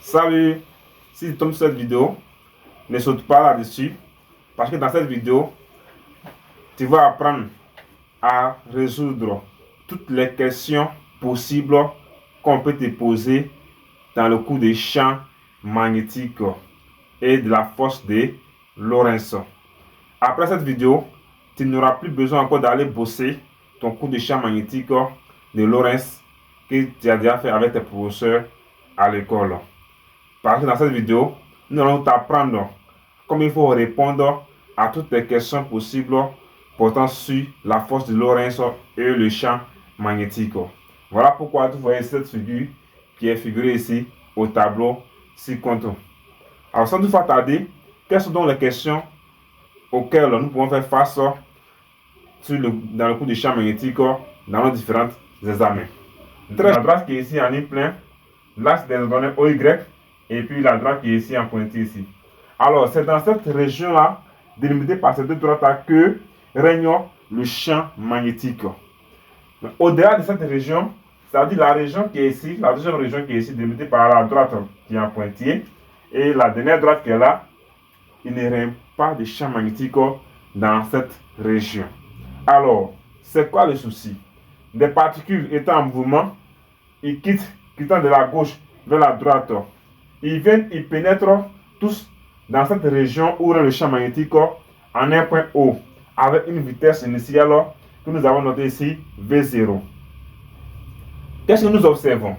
Salut, si tu tombes sur cette vidéo, ne saute pas là-dessus parce que dans cette vidéo, tu vas apprendre à résoudre toutes les questions possibles qu'on peut te poser dans le cours des champs magnétiques et de la force de Lorentz. Après cette vidéo, tu n'auras plus besoin encore d'aller bosser ton cours de champ magnétique de Lorentz que tu as déjà fait avec tes professeurs à l'école. Parce que dans cette vidéo, nous allons t'apprendre comment il faut répondre à toutes les questions possibles portant sur la force de Lorentz et le champ magnétique. Voilà pourquoi vous voyez cette figure qui est figurée ici au tableau ci-contre. Alors sans nous faire tarder, quelles sont donc les questions auxquelles nous pouvons faire face dans le cours du champ magnétique dans nos différents examens. La droite qui est ici en ligne plein, l'axe des données OY, et puis la droite qui est ici en pointé ici. Alors, c'est dans cette région-là, délimitée par ces deux droites-là, que règne le champ magnétique. Au-delà de cette région, c'est-à-dire la région qui est ici, la deuxième région qui est ici, délimitée par la droite qui est en pointillé, et la dernière droite qui est là, il ne règne pas de champ magnétique dans cette région. Alors, c'est quoi le souci? Des particules étant en mouvement, ils quittant de la gauche vers la droite, ils pénètrent tous dans cette région où est le champ magnétique en un point O, avec une vitesse initiale que nous avons notée ici, V0. Qu'est-ce que nous observons?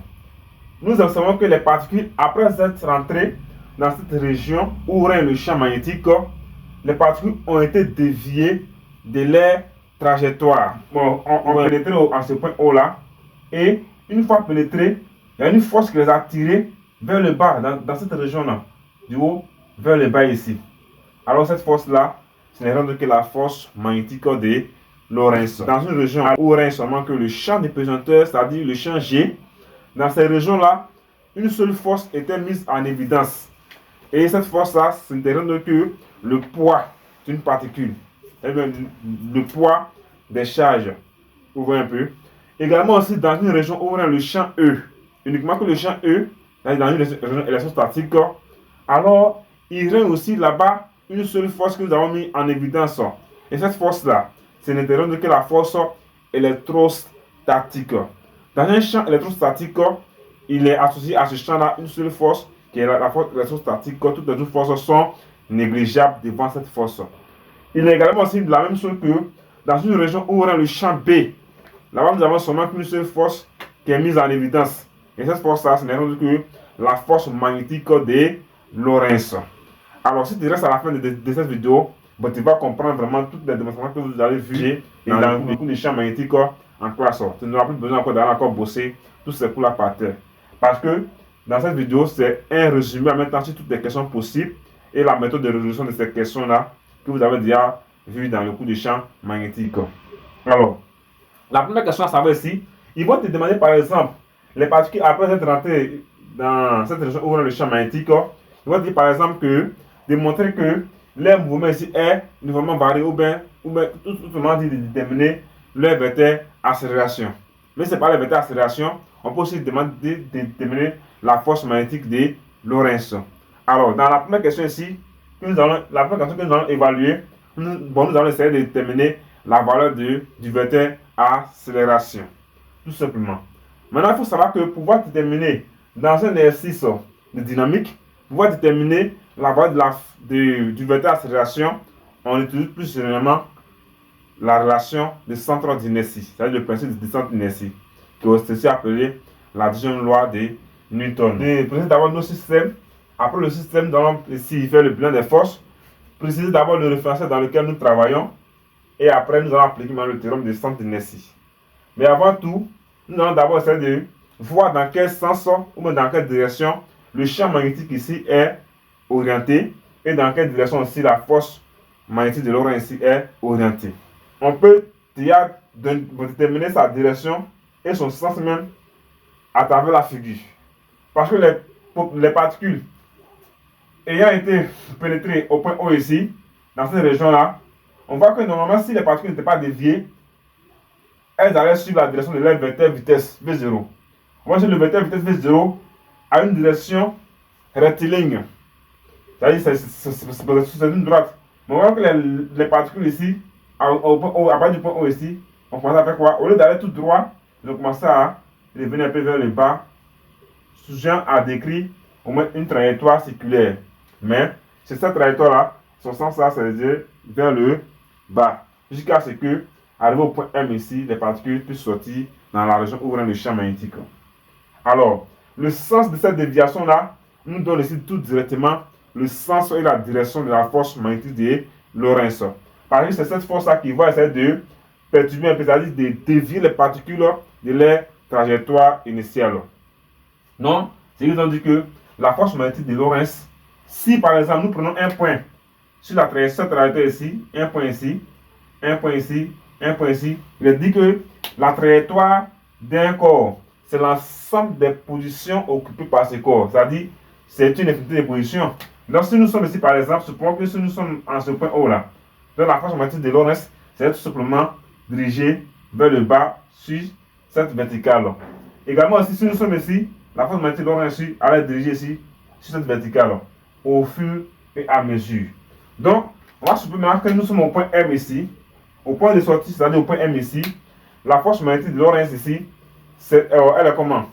Nous observons que les particules, après être rentrées dans cette région où est le champ magnétique, les particules ont été déviées de leur trajectoire. Bon, on va pénétrer à ce point O là, et une fois pénétrées, il y a une force qui les a tirées vers le bas, dans cette région-là, du haut vers le bas ici. Alors cette force-là, ce n'est rien d'autre que la force magnétique de Lorentz. Dans une région où règne seulement que le champ des pesanteurs, c'est-à-dire le champ G, dans ces régions-là, une seule force était mise en évidence. Et cette force-là, ce n'est rien d'autre que le poids d'une particule. Eh bien, le poids des charges. Vous voyez un peu. Également aussi dans une région où on a le champ E. Uniquement que le champ E, dans une région électrostatique, alors il règne aussi là-bas une seule force que nous avons mis en évidence. Et cette force-là, ce n'est rien d'autre que la force électrostatique. Dans un champ électrostatique, il est associé à ce champ-là une seule force qui est la force électrostatique. Toutes les autres forces sont négligeables devant cette force. Il est également aussi de la même chose que dans une région où on a le champ B. Là-bas, nous avons seulement une seule force qui est mise en évidence. Et cette force-là, ce n'est rien d'autre que la force magnétique de Lorentz. Alors, si tu restes à la fin de cette vidéo, bon, tu vas comprendre vraiment toutes les démonstrations que vous avez vues dans le cours du champ magnétique en classe. Tu n'auras plus besoin d'aller encore bosser tous ces cours-là par terre. Parce que dans cette vidéo, c'est un résumé en même temps sur toutes les questions possibles et la méthode de résolution de ces questions-là que vous avez déjà vu dans le cours du champ magnétique. Alors, la première question à savoir ici, ils vont te demander par exemple, les particules après être rentrées dans cette région où on a le champ magnétique, ils vont te dire par exemple que, démontrer que leur mouvement ici est uniformément varié ou bien tout simplement de déterminer leur vecteur accélération. Mais c'est pas le vecteur accélération, on peut aussi demander de déterminer la force magnétique de Lorentz. Alors, dans la première question ici, la première question que nous allons évaluer, nous allons essayer de déterminer la valeur du vecteur accélération. Tout simplement. Maintenant, il faut savoir que pour pouvoir déterminer dans un exercice de dynamique, pour pouvoir déterminer la valeur du vecteur accélération, on utilise plus généralement la relation de centre d'inertie, c'est-à-dire le principe de centre d'inertie, qui est aussi appelé la deuxième loi de Newton. Nous précisons d'abord nos systèmes. Après le système, nous allons ici faire le bilan des forces. Préciser d'abord le référentiel dans lequel nous travaillons. Et après, nous allons appliquer le théorème de centre d'inertie. Mais avant tout, nous allons d'abord essayer de voir dans quel sens ou dans quelle direction le champ magnétique ici est orienté et dans quelle direction aussi la force magnétique de Lorentz ici est orientée. On peut déjà déterminer sa direction et son sens même à travers la figure. Parce que les particules ayant été pénétrées au point O ici, dans cette région-là, on voit que normalement, si les particules n'étaient pas déviées, elles allaient suivre la direction de leur vecteur vitesse V0. On voit que le vecteur vitesse V0 a une direction rectiligne. C'est-à-dire c'est une droite. Mais on voit que les particules ici, à partir du point O ici, on commence à faire quoi? Au lieu d'aller tout droit, ils ont commencé à revenir un peu vers le bas. Jean a décrit au moins une trajectoire circulaire. Mais c'est cette trajectoire-là, son sens là, c'est vers le bas. Jusqu'à ce que, arrivé au point M ici, les particules puissent sortir dans la région ouvrant le champ magnétique. Alors, le sens de cette déviation-là nous donne ici tout directement le sens et la direction de la force magnétique de Lorentz. Par exemple, c'est cette force-là qui va essayer de perturber un peu, c'est-à-dire de dévier les particules de leur trajectoire initiale. Donc, c'est qu'ils ont dit que la force magnétique de Lorentz, si par exemple nous prenons un point sur la trajectoire ici, un point ici, un point ici, un point ici, il dit que la trajectoire d'un corps, c'est l'ensemble des positions occupées par ce corps. C'est-à-dire, c'est une infinité de positions. Donc, si nous sommes ici, par exemple, supposons que si nous sommes en ce point haut là, donc la force magnétique de Lorentz, c'est tout simplement dirigée vers le bas sur cette verticale. Également, aussi, si nous sommes ici, la force magnétique de Lorentz allait diriger ici sur cette verticale au fur et à mesure. Donc, on va supposer que nous sommes au point M ici, au point de sortie, c'est-à-dire au point M ici, la force magnétique de Lorentz ici, elle est comment?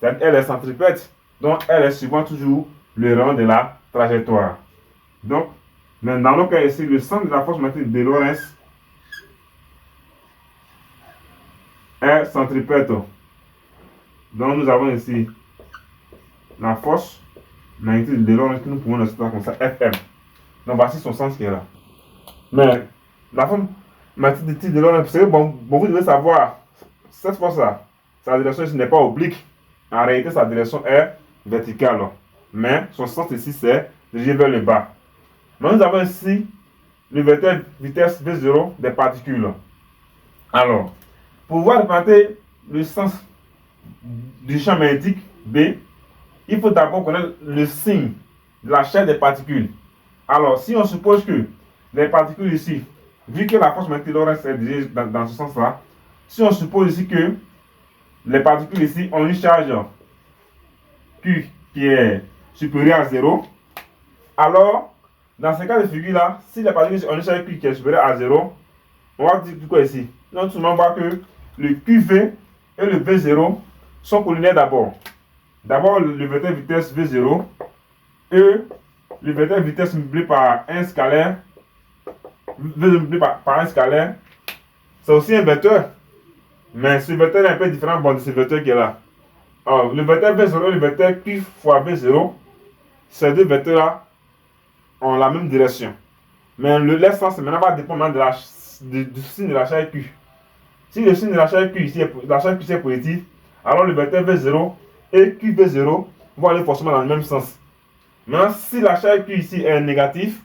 Elle est centripète, donc elle est suivant toujours le rang de la trajectoire. Donc, dans le cas ici, le centre de la force magnétique de Lorentz est centripète. Donc, nous avons ici la force magnétique de Lorentz que nous pouvons noter comme ça, Fm. Donc, voici son sens qui est là. Mais la force magnétique de Lorentz, c'est bon, vous devez savoir, cette force-là, sa direction ici n'est pas oblique. En réalité, sa direction est verticale. Mais son sens ici, c'est dirigé vers le bas. Mais nous avons ici le vecteur vitesse V0 des particules. Alors, pour pouvoir représenter le sens du champ magnétique B, il faut d'abord connaître le signe de la chaîne des particules. Alors, si on suppose que les particules ici, vu que la force magnétique de Lorentz est dirigée dans ce sens-là, si on suppose ici que les particules ici ont une charge Q qui est supérieure à 0, alors, dans ce cas de figure-là, si les particules ont une charge Q qui est supérieure à 0, on va dire quoi ici? Donc, tout le monde voit que le QV et le V0 sont collinaires d'abord. D'abord, le vecteur vitesse V0 et le vecteur vitesse multiplié par un scalaire, V multiplié par un scalaire, c'est aussi un vecteur. Mais ce vecteur est un peu différent de ce vecteur qui est là. Alors, le vecteur V0 et le vecteur Q fois V0, ces deux vecteurs-là ont la même direction. Mais leur sens maintenant va dépendre du signe de la charge Q. Si le signe de la charge Q ici est positif, alors le vecteur V0 et QV0 vont aller forcément dans le même sens. Maintenant, si la charge Q ici est négatif,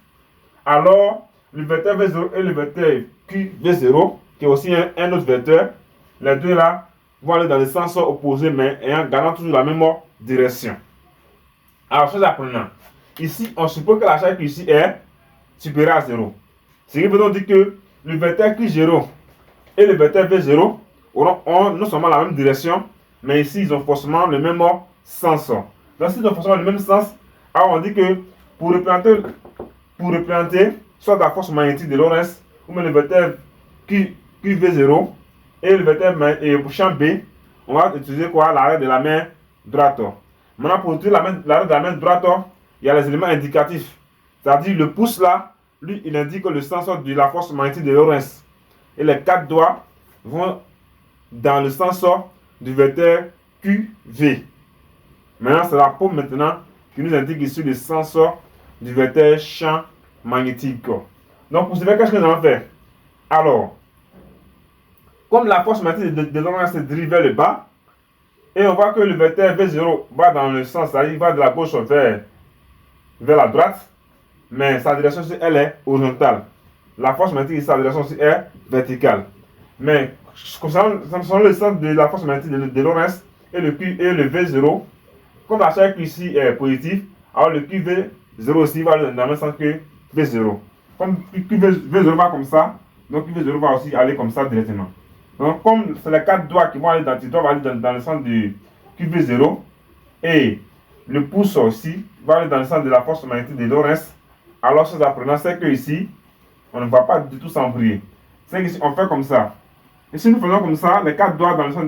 alors le vecteur V0 et le vecteur QV0, qui est aussi un autre vecteur, les deux là vont aller dans le sens opposé, mais gardant toujours la même direction. Alors, chose apprenant. Ici, on suppose que la charge Q ici est supérieure à 0. Ce qui veut donc dire que le vecteur Q0 et le vecteur V0 ont non seulement la même direction, mais ici, ils ont forcément le même sens. Donc, s'ils ont forcément le même sens, alors on dit que pour représenter soit la force magnétique de Lorentz, ou même le vecteur QV0 et le vecteur champ B, on va utiliser quoi? L'arrêt de la main droite. Maintenant, pour utiliser l'arrêt de la main droite, il y a les éléments indicatifs. C'est-à-dire le pouce là, lui, il indique le sens de la force magnétique de Lorentz. Et les quatre doigts vont dans le sens du vecteur QV. Maintenant, c'est la paume maintenant qui nous indique ici le sens du vecteur champ magnétique. Donc, pour ce faire, qu'est-ce que nous allons faire? Alors, comme la force magnétique de Lorentz se dirige vers le bas, et on voit que le vecteur V0 va dans le sens, c'est-à-dire il va de la gauche vers la droite, mais sa direction aussi, elle est horizontale. La force magnétique, sa direction aussi est verticale. Mais concernant le sens de la force magnétique de Lorentz et le V0, comme la charge Q ici est positive, alors le QV0 aussi va dans le même sens que V0. Comme QV0 va comme ça, donc QV0 va aussi aller comme ça directement. Donc, comme c'est les quatre doigts qui vont aller dans le sens du QV0 et le pouce aussi va aller dans le sens de la force magnétique de Lorentz, alors ces apprenants, c'est que ici, on ne va pas du tout s'embrouiller. C'est qu'ici, on fait comme ça. Et si nous faisons comme ça, les 4 doigts dans le sens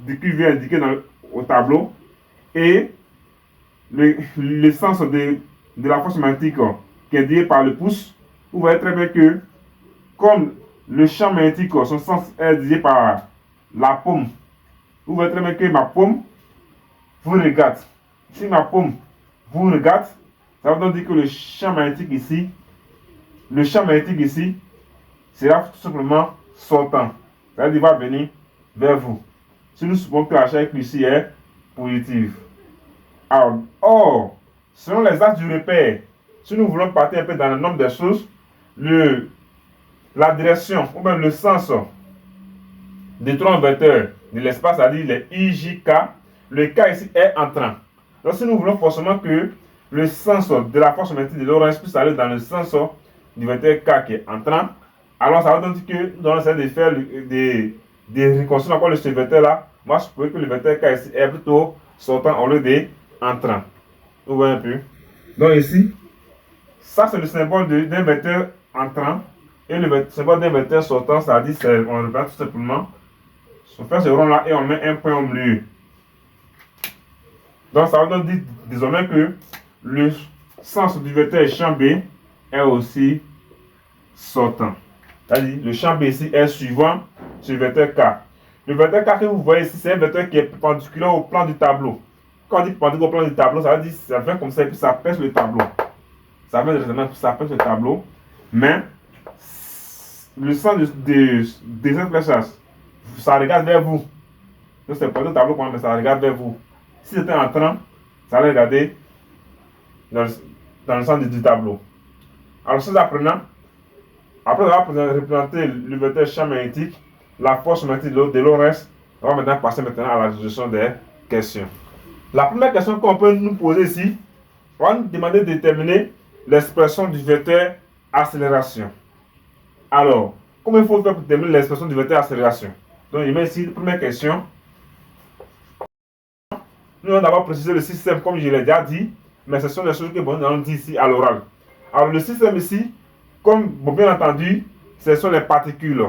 de QV indiqué au tableau, et le sens de la force magnétique qui est indiqué par le pouce, vous voyez très bien que, comme le champ magnétique, son sens est indiqué par la paume, vous voyez très bien que ma paume vous regarde. Si ma paume vous regarde, ça veut donc dire que le champ magnétique ici sera tout simplement sortant. C'est-à-dire qu'il va venir vers vous. Si nous supposons que la charge ici est positive. Alors, or, selon les axes du repère, si nous voulons partir un peu dans le nombre des choses, la direction ou même le sens des trois vecteurs de l'espace, c'est-à-dire les IJK, le K ici est entrant. Donc, si nous voulons forcément que le sens de la force magnétique de Lorentz puisse aller dans le sens du vecteur K qui est entrant, alors ça veut donc dire que nous allons essayer de faire de reconstruire encore ce vecteur-là. Moi, je pourrais que le vecteur K ici est plutôt sortant au lieu d'entrant. Vous voyez un peu. Donc ici, ça c'est le symbole d'un vecteur entrant et le symbole d'un vecteur sortant, c'est-à-dire on reprend tout simplement. On fait ce rond-là et on met un point au milieu. Donc ça veut donc dire désormais que le sens du vecteur champ B est aussi sortant. C'est-à-dire le champ B ici est suivant sur le vecteur K. Le vecteur K que vous voyez ici, c'est un vecteur qui est perpendiculaire au plan du tableau. Quand on dit perpendiculaire au plan du tableau, ça veut dire que ça vient comme ça et puis ça pèse le tableau. Ça vient directement et puis ça pèse le tableau. Mais le sens des flèches, ça regarde vers vous. Donc c'est pas le tableau mais ça regarde vers vous. Si c'était entrant, ça allait regarder dans le sens du tableau. Alors ces apprenants, après avoir représenté le vecteur champ magnétique, la force magnétique de Lorentz, on va maintenant passer à la résolution des questions. La première question qu'on peut nous poser ici, on va nous demander de déterminer l'expression du vecteur accélération. Alors, comment il faut faire pour déterminer l'expression du vecteur accélération? Donc, il met ici la première question. Nous allons d'abord préciser le système, comme je l'ai déjà dit, mais ce sont des choses que nous allons dire ici à l'oral. Alors, le système ici, comme bien entendu, ce sont les particules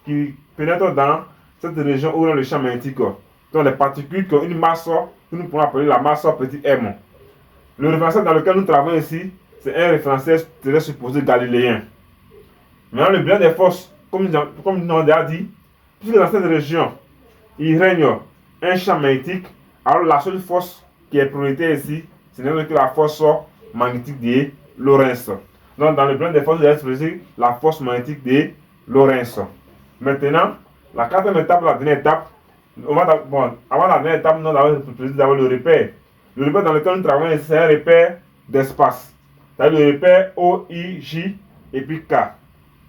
qui pénètrent dans cette région où est le champ magnétique. Donc, les particules qui ont une masse que nous pouvons appeler la masse petit m. Le référentiel dans lequel nous travaillons ici, c'est un référentiel supposé galiléen. Maintenant, le bilan des forces, comme nous avons déjà dit, puisque dans cette région, il règne un champ magnétique, alors la seule force qui est prioritaire ici, ce n'est que la force magnétique de Lorentz. Donc, dans le bilan des forces, je vais exprimer la force magnétique de Lorentz. Maintenant, la quatrième étape, la dernière étape, avant la dernière étape, nous avons précisé d'abord le repère. Le repère dans lequel nous travaillons, c'est un repère d'espace. C'est-à-dire le repère O, I, J et puis K.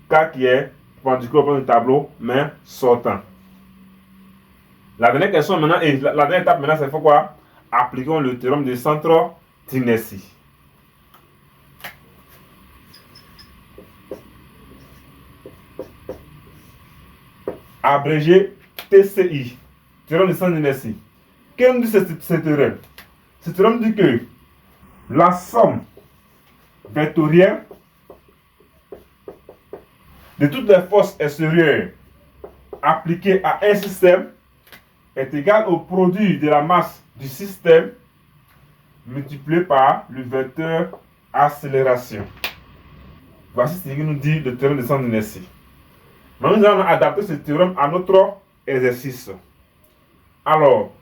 K qui est perpendiculaire au plan du tableau, mais sortant. La dernière question maintenant, et la dernière étape maintenant, c'est quoi? Appliquons le théorème de centre d'inertie. Abrégé TCI, théorème de centre d'inertie. Qu'est-ce que nous dit ce théorème? Ce théorème dit que la somme vectorielle de toutes les forces extérieures appliquées à un système est égale au produit de la masse du système multiplié par le vecteur accélération. Voici ce que nous dit le théorème de centre d'inertie. Maintenant, nous allons adapter ce théorème à notre exercice. Alors,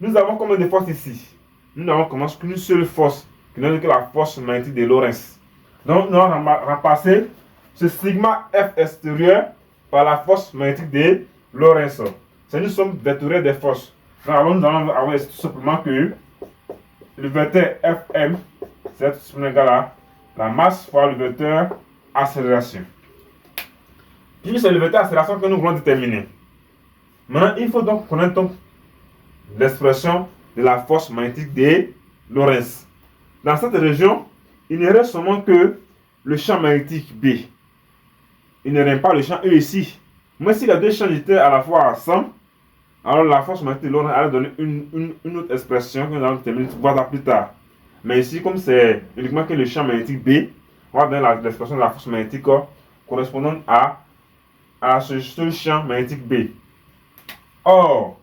nous avons combien de forces ici? Nous n'avons qu'une seule force, qui n'est que la force magnétique de Lorentz. Donc, nous allons remplacer ce sigma F extérieur par la force magnétique de Lorentz. C'est une somme vectorielle des forces. Donc, nous allons avoir tout simplement que le vecteur Fm, c'est tout simplement égal à la masse fois le vecteur accélération. Puis c'est le vecteur accélération que nous voulons déterminer. Maintenant, il faut donc connaître l'expression de la force magnétique de Lorentz. Dans cette région, il ne reste seulement que le champ magnétique B. Il ne reste pas le champ E ici. Mais si les deux champs étaient à la fois ensemble, alors la force magnétique de Lorentz allait donner une autre expression que nous allons déterminer plus tard. Mais ici, comme c'est uniquement que le champ magnétique B, on va donner l'expression de la force magnétique correspondant à ce champ magnétique B. Or,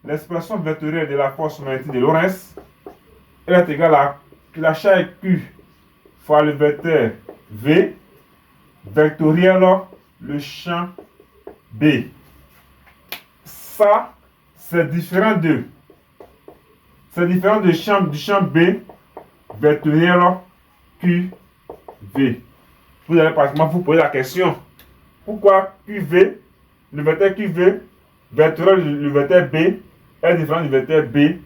l'expression vectorielle de la force magnétique de Lorentz, elle est égale à la charge Q fois le vecteur V vectoriel le champ B. Ça, c'est différent du champ B vectoriel QV. Vous allez pratiquement vous poser la question, pourquoi QV, le vecteur QV vectoriel le vecteur B est différent du vecteur B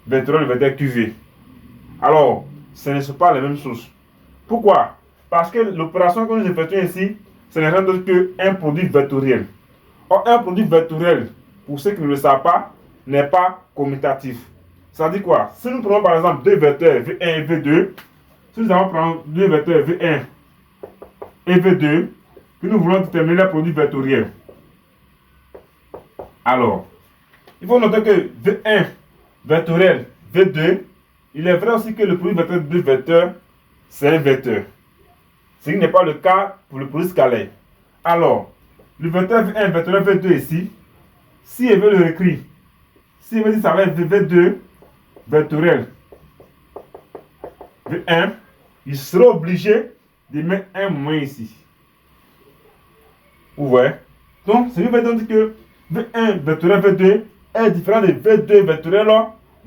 vectoriel le vecteur QV? Alors, ce ne sont pas les mêmes choses. Pourquoi? Parce que l'opération que nous effectuons ici, ce n'est rien d'autre qu'un produit vectoriel. Or, un produit vectoriel, pour ceux qui ne le savent pas, n'est pas commutatif. Ça dit quoi? Si nous prenons par exemple deux vecteurs V1 et V2, si nous allons prendre deux vecteurs V1 et V2, que nous voulons déterminer le produit vectoriel. Alors, il faut noter que V1 vectoriel V2, il est vrai aussi que le produit vectoriel de deux vecteurs, c'est un vecteur. Ce qui n'est pas le cas pour le produit scalaire. Alors, le vecteur V1 vectoriel V2 ici, si il veut le réécrire, si il veut dire ça va être V2 vectoriel V1, il sera obligé de mettre un moins ici. Vous voyez? Donc, ce qui veut dire que V1 vectoriel V2 est différent de V2 vectoriel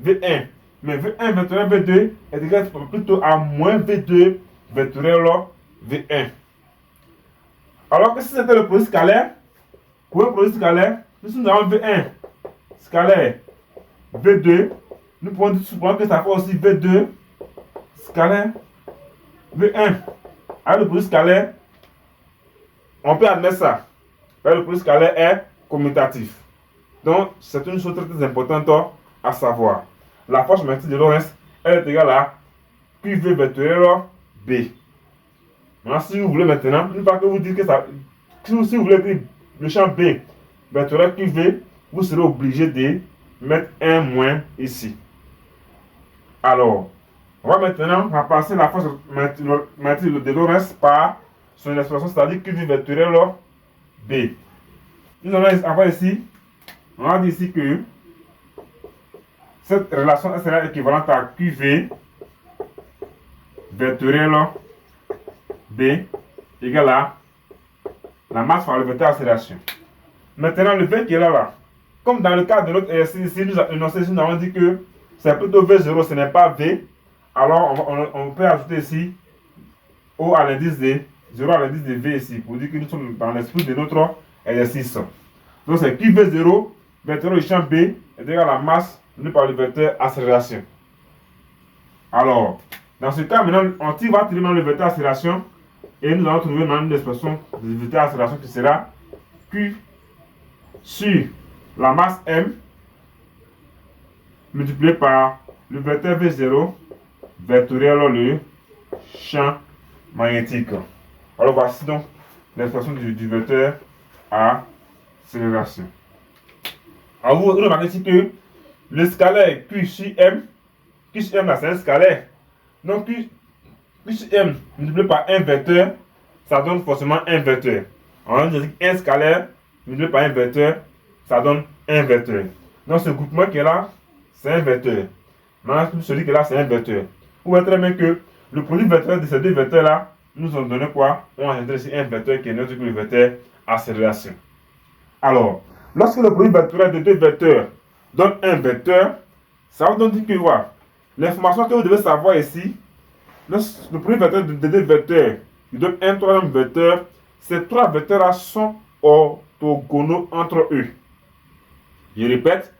V1. Mais V1 vectoriel V2 est égal plutôt à moins V2 vectoriel V1. Alors que si c'était le produit scalaire, pour un produit scalaire, nous avons V1 scalaire V2, nous pouvons supposer que ça fait aussi V2 scalaire V1. Avec le produit scalaire, on peut admettre ça. Le produit scalaire est commutatif. Donc, c'est une chose très importante à savoir. La force magnétique de Lorentz, elle est égale à QV vectoriel B. Maintenant, si vous voulez maintenant, une fois que vous dites que ça, si vous voulez écrire le champ B vectoriel QV, vous serez obligé de mettre un moins ici. Alors, on va maintenant remplacer la force magnétique de Lorentz par son expression, c'est-à-dire QV vectoriel B. Nous allons avoir ici, on va dire ici que cette relation sera équivalente à QV vectoriel B égale à la masse par le vecteur accélération. Maintenant, le V qui est là, comme dans le cas de l'autre exercice ici, nous avons dit que c'est plutôt V0, ce n'est pas V. Alors, on peut ajouter ici O à l'indice de 0 à l'indice de V ici, pour dire que nous sommes dans l'esprit de notre exercice. Donc, c'est QV0, vecteur du champ B, est égal à la masse donnée par le vecteur accélération. Alors, dans ce cas, maintenant, on va tirer le vecteur accélération et nous allons trouver maintenant l'expression du vecteur accélération qui sera Q sur la masse M multiplié par le vecteur V0 vectoriel le champ magnétique. Alors voici donc l'expression du vecteur accélération. Alors vous remarquez ici que le scalaire Q sur M là c'est un scalaire. Donc Q sur M multiplié par un vecteur, ça donne forcément un vecteur. On dit un scalaire multiplié par un vecteur, ça donne un vecteur. Donc ce groupement qui est là, c'est un vecteur. Maintenant, celui qui est là, c'est un vecteur. Vous voyez très bien que le produit vectoriel de ces deux vecteurs-là nous ont donné quoi? On a engendré ici un vecteur qui est neutre que le vecteur accélération. Alors, lorsque le produit vectoriel de deux vecteurs donne un vecteur, ça veut dire que voilà, l'information que vous devez savoir ici, le produit vectoriel de deux vecteurs qui donne un troisième vecteur, ces trois vecteurs-là sont orthogonaux entre eux. Je répète,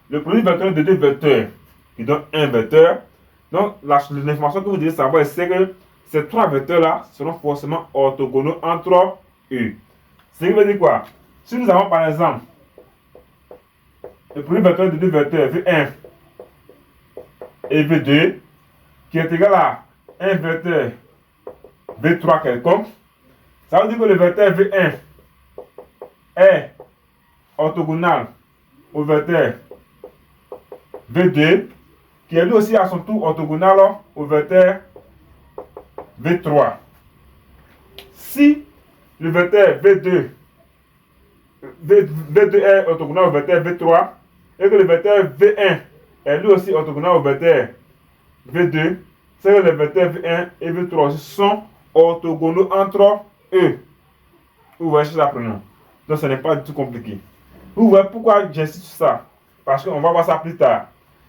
le produit vectoriel de deux vecteurs qui donne un vecteur, donc l'information que vous devez savoir, c'est que ces trois vecteurs-là seront forcément orthogonaux entre eux. Ce qui veut dire quoi? Si nous avons par exemple le produit vectoriel de deux vecteurs V1 et V2 qui est égal à un vecteur V3 quelconque, ça veut dire que le vecteur V1 est orthogonal au vecteur V2 qui est lui aussi à son tour orthogonal au vecteur V3. Si le vecteur V2 est orthogonal au vecteur V3 et que le vecteur V1 est lui aussi orthogonal au vecteur V2, c'est que les vecteurs V1 et V3 sont orthogonaux entre eux. Vous voyez ce que j'apprends. Donc ce n'est pas du tout compliqué. Vous voyez pourquoi j'insiste sur ça? Parce qu'on va voir ça plus tard.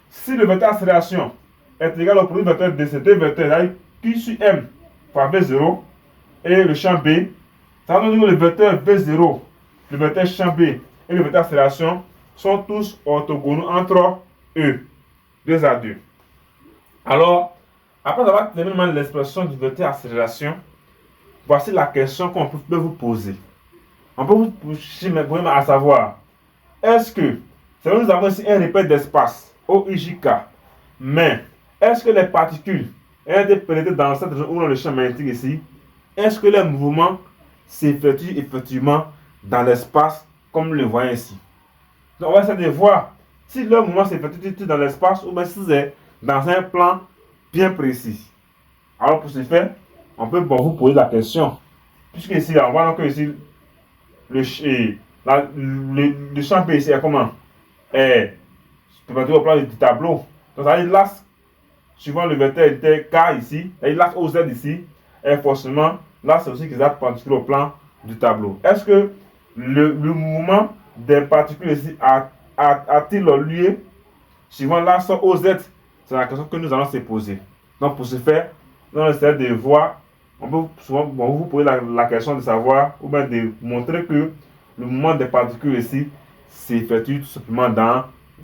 Si le vecteur accélération est égal au produit vecteur de ces deux vecteurs, c'est-à-dire Q sur M fois V0 et le champ B, ça veut dire que le vecteur V0, le vecteur champ B et le vecteur accélération sont tous orthogonaux entre eux, 2 à 2. Alors, après avoir terminé l'expression du vecteur accélération, voici la question qu'on peut vous poser. On peut vous poser à savoir, est-ce que, c'est vrai, nous avons ici un repère d'espace, OIJK, mais est-ce que les particules ayant été pénétrées dans cette région où le champ magnétique ici, est-ce que les mouvements s'effectuent effectivement dans l'espace comme nous le voyons ici? Donc on va essayer de voir si le mouvement s'effectue dans l'espace ou bien si c'est dans un plan bien précis. Alors pour ce faire, on peut vous poser la question. Puisque ici, on voit donc que ici, le champ P ici est comment? Est au plan du tableau. Donc ça veut dire l'axe suivant le vecteur K ici, l'axe OZ ici, est forcément l'axe aussi qui est perpendiculaire au plan du tableau. Est-ce que le mouvement des particules ici a-t-il lieu suivant l'axe OZ? C'est la question que nous allons se poser. Donc pour ce faire, nous allons essayer de voir, on peut souvent vous poser la question de savoir ou bien de montrer que le mouvement des particules ici s'effectue tout simplement dans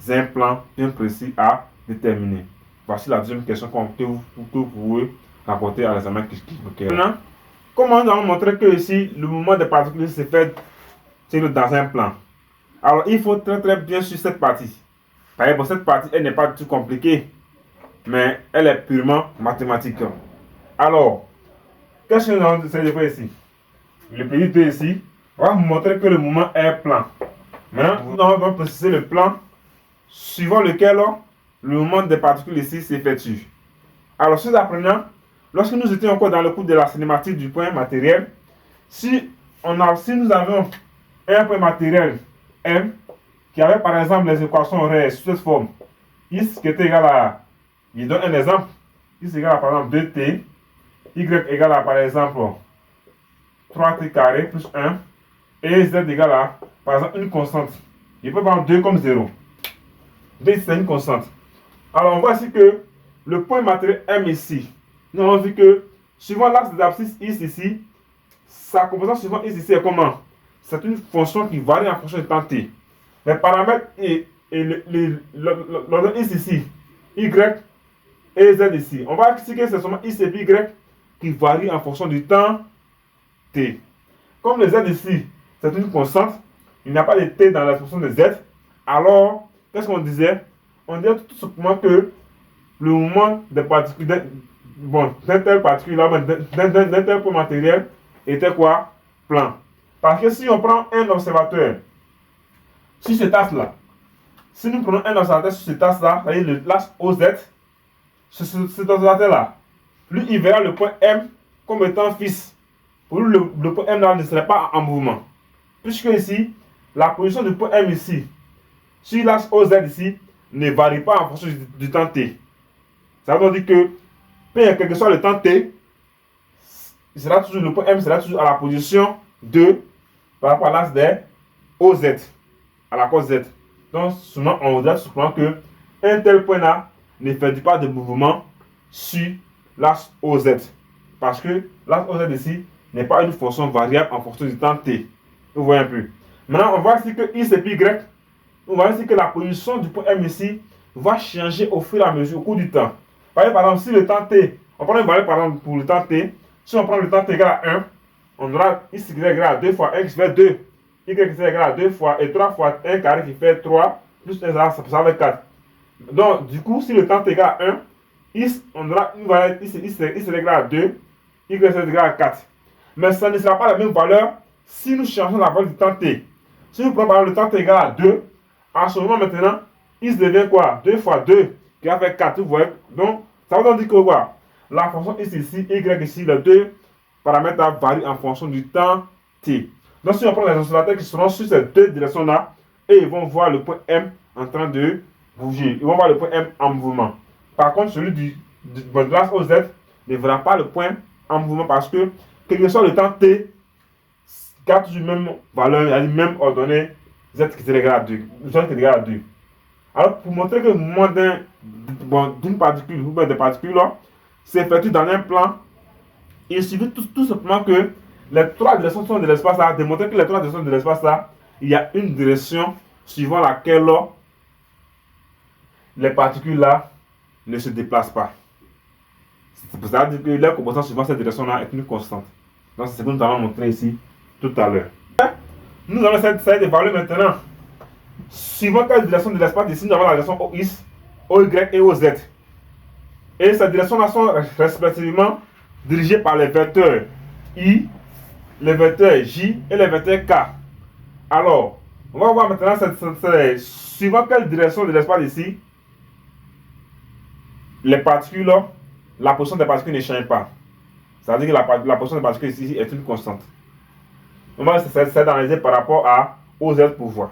un plan bien précis à déterminer. Voici la deuxième question que vous pouvez rapporter à l'examen qui maintenant, comment nous allons montrer que ici le mouvement des particules se fait dans un plan? Alors il faut très bien suivre cette partie. Par exemple, cette partie elle n'est pas du tout compliquée, mais elle est purement mathématique. Alors, qu'est-ce que nous allons essayer de faire ici? Le petit 2 ici, on va vous montrer que le mouvement est plan. Maintenant, nous allons préciser le plan suivant lequel le mouvement des particules ici s'effectue. Alors, chers apprenants, lorsque nous étions encore dans le cours de la cinématique du point matériel, si nous avions un point matériel M qui avait par exemple les équations réelles sous cette forme, X qui était égal à, je donne un exemple, X égale à par exemple 2T, Y égale à par exemple 3T carré plus 1, et Z égale à par exemple une constante. Je peux prendre 2 comme 0. 2 c'est une constante. Alors on voit ici que le point matériel M ici, nous avons vu que suivant l'axe des abscisses X ici, sa composante suivant X ici est comment? C'est une fonction qui varie en fonction du temps T. Les paramètres et l'ordre X ici, Y et Z ici. On va ici que c'est seulement X et Y qui varient en fonction du temps T. Comme le Z ici, c'est une constante, il n'y a pas de T dans la fonction de Z, alors, qu'est-ce qu'on disait? On disait tout simplement que le mouvement des particules, d'un tel particule, d'un tel point matériel, était quoi? Plan. Parce que si on prend un observateur sur cet axe-là, si nous prenons un observateur sur cet axe-là, c'est-à-dire l'axe OZ, cet observateur-là, lui, il verra le point M comme étant fixe. Pour lui, le point M là ne serait pas en mouvement. Puisque ici, la position du point M ici, sur l'axe OZ ici, ne varie pas en fonction du temps T. Ça veut dire que, peu quel que soit le temps T, le point M sera toujours à la position 2 par rapport à l'axe des OZ, à la cause Z. Donc, souvent, on voudrait souvent que un tel point là ne fait pas de mouvement sur l'axe OZ. Parce que l'axe OZ ici n'est pas une fonction variable en fonction du temps T. Vous voyez un peu. Maintenant, on voit ici que X et Y. On voit ici que la position du point M ici va changer au fur et à mesure, au cours du temps. Par exemple, si le temps T, on prend une valeur par exemple pour le temps T, si on prend le temps T égal à 1, on aura X égal à 2 fois 1 qui fait 2, Y égal à 2 fois et 3 fois 1 carré qui fait 3, plus 1 ça fait 4. Donc, du coup, si le temps T égal à 1, X, on aura une valeur X égal à 2, Y égal à 4. Mais ça ne sera pas la même valeur si nous changeons la valeur du temps T. Si nous prenons par exemple le temps T égal à 2, à ce moment maintenant, X devient quoi? 2 fois 2 qui va faire 4, vous voyez. Donc, ça veut donc dire que quoi? La fonction x ici, y ici, les deux paramètres là varient en fonction du temps t. Donc, si on prend les oscillateurs qui seront sur ces deux directions-là, et ils vont voir le point M en train de bouger. Ils vont voir le point M en mouvement. Par contre, celui de l'as OZ ne verra pas le point en mouvement parce que, quel que soit le temps t, garde toujours la même valeur, il y a une même ordonnée z qui est égal à 2. Z qui est égal à 2. Alors, pour montrer que le mouvement d'une particule ou des particules s'effectue dans un plan, il suffit tout simplement que les trois directions sont de l'espace là, démontrer que les trois directions de l'espace là, il y a une direction suivant laquelle les particules là ne se déplacent pas. C'est-à-dire que leur composante suivant cette direction là est une constante. Donc, c'est ce que nous allons montrer ici tout à l'heure. Nous allons essayer d'évaluer maintenant. Suivant quelle direction de l'espace, ici nous avons la direction OX, OY et OZ. Et ces directions-là sont respectivement dirigées par les vecteurs I, les vecteurs J et les vecteurs K. Alors, on va voir maintenant suivant quelle direction de l'espace ici, les particules, la position des particules ne change pas. C'est-à-dire que la position des particules ici est une constante. On va essayer d'analyser par rapport à OZ pour voir.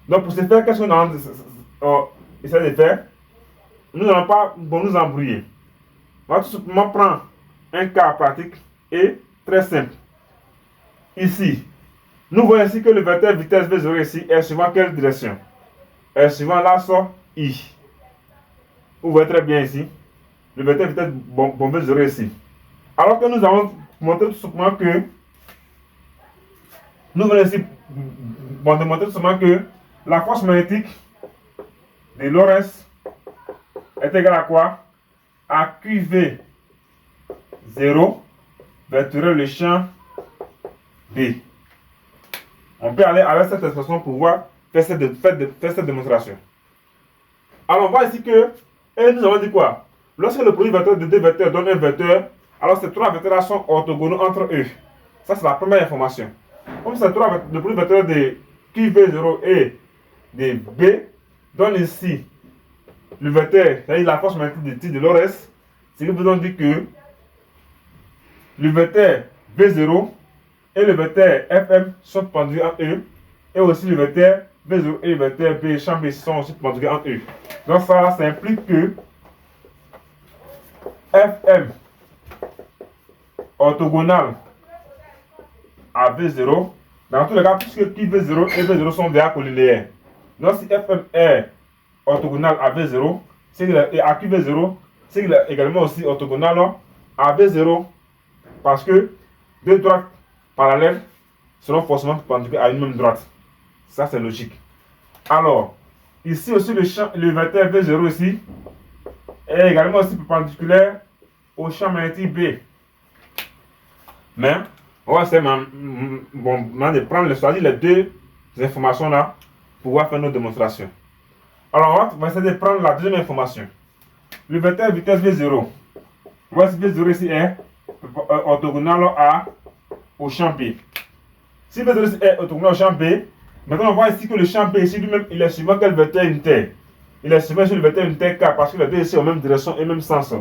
Donc, pour ce faire, qu'est-ce qu'on a essayé de faire? Nous n'allons pas nous embrouiller. On va tout simplement prendre un cas pratique et très simple. Ici, nous voyons ici que le vecteur vitesse V0 ici est suivant quelle direction? Est suivant l'axe I. Vous voyez très bien ici. Le vecteur vitesse V0 ici. Alors que nous allons montrer tout simplement que nous venons ici démontrer tout simplement que la force magnétique de Lorentz est égale à quoi? À QV0 vectoriel le champ B. On peut aller avec cette expression pour voir faire cette démonstration. Alors on voit ici que, et nous avons dit quoi? Lorsque le produit vecteur de deux vecteurs donne un vecteur, alors ces trois vecteurs sont orthogonaux entre eux. Ça c'est la première information. Comme ces trois, le produit vecteur de QV0 et de B donne ici le vecteur, c'est-à-dire la force magnétique de Lorentz, ce qui veut donc dire que le vecteur V0 et le vecteur FM sont pendus en eux, et aussi le vecteur V0 et le vecteur B, champ B sont aussi pendus en eux. Donc ça implique que FM orthogonal à V0, dans tous les cas, puisque V0 et V0 sont déjà collinéaires. Donc si FM est orthogonal à V0, et à QV0, c'est qu'il est également aussi orthogonal à V0, parce que deux droites parallèles seront forcément perpendiculaires à une même droite. Ça c'est logique. Alors, ici aussi le vecteur V0 ici est également aussi perpendiculaire au champ magnétique B. Mais on va essayer de prendre choisir les deux informations là pour pouvoir faire nos démonstrations. Alors on va essayer de prendre la deuxième information. Le vecteur vitesse V0. Voici V0 ici est orthogonal au champ B. Si V0 ici est orthogonal au champ B, maintenant on voit ici que le champ B ici lui-même il est suivant quel vecteur unitaire? Il est suivant sur le vecteur unitaire K parce que les deux ici ont même direction et même sens.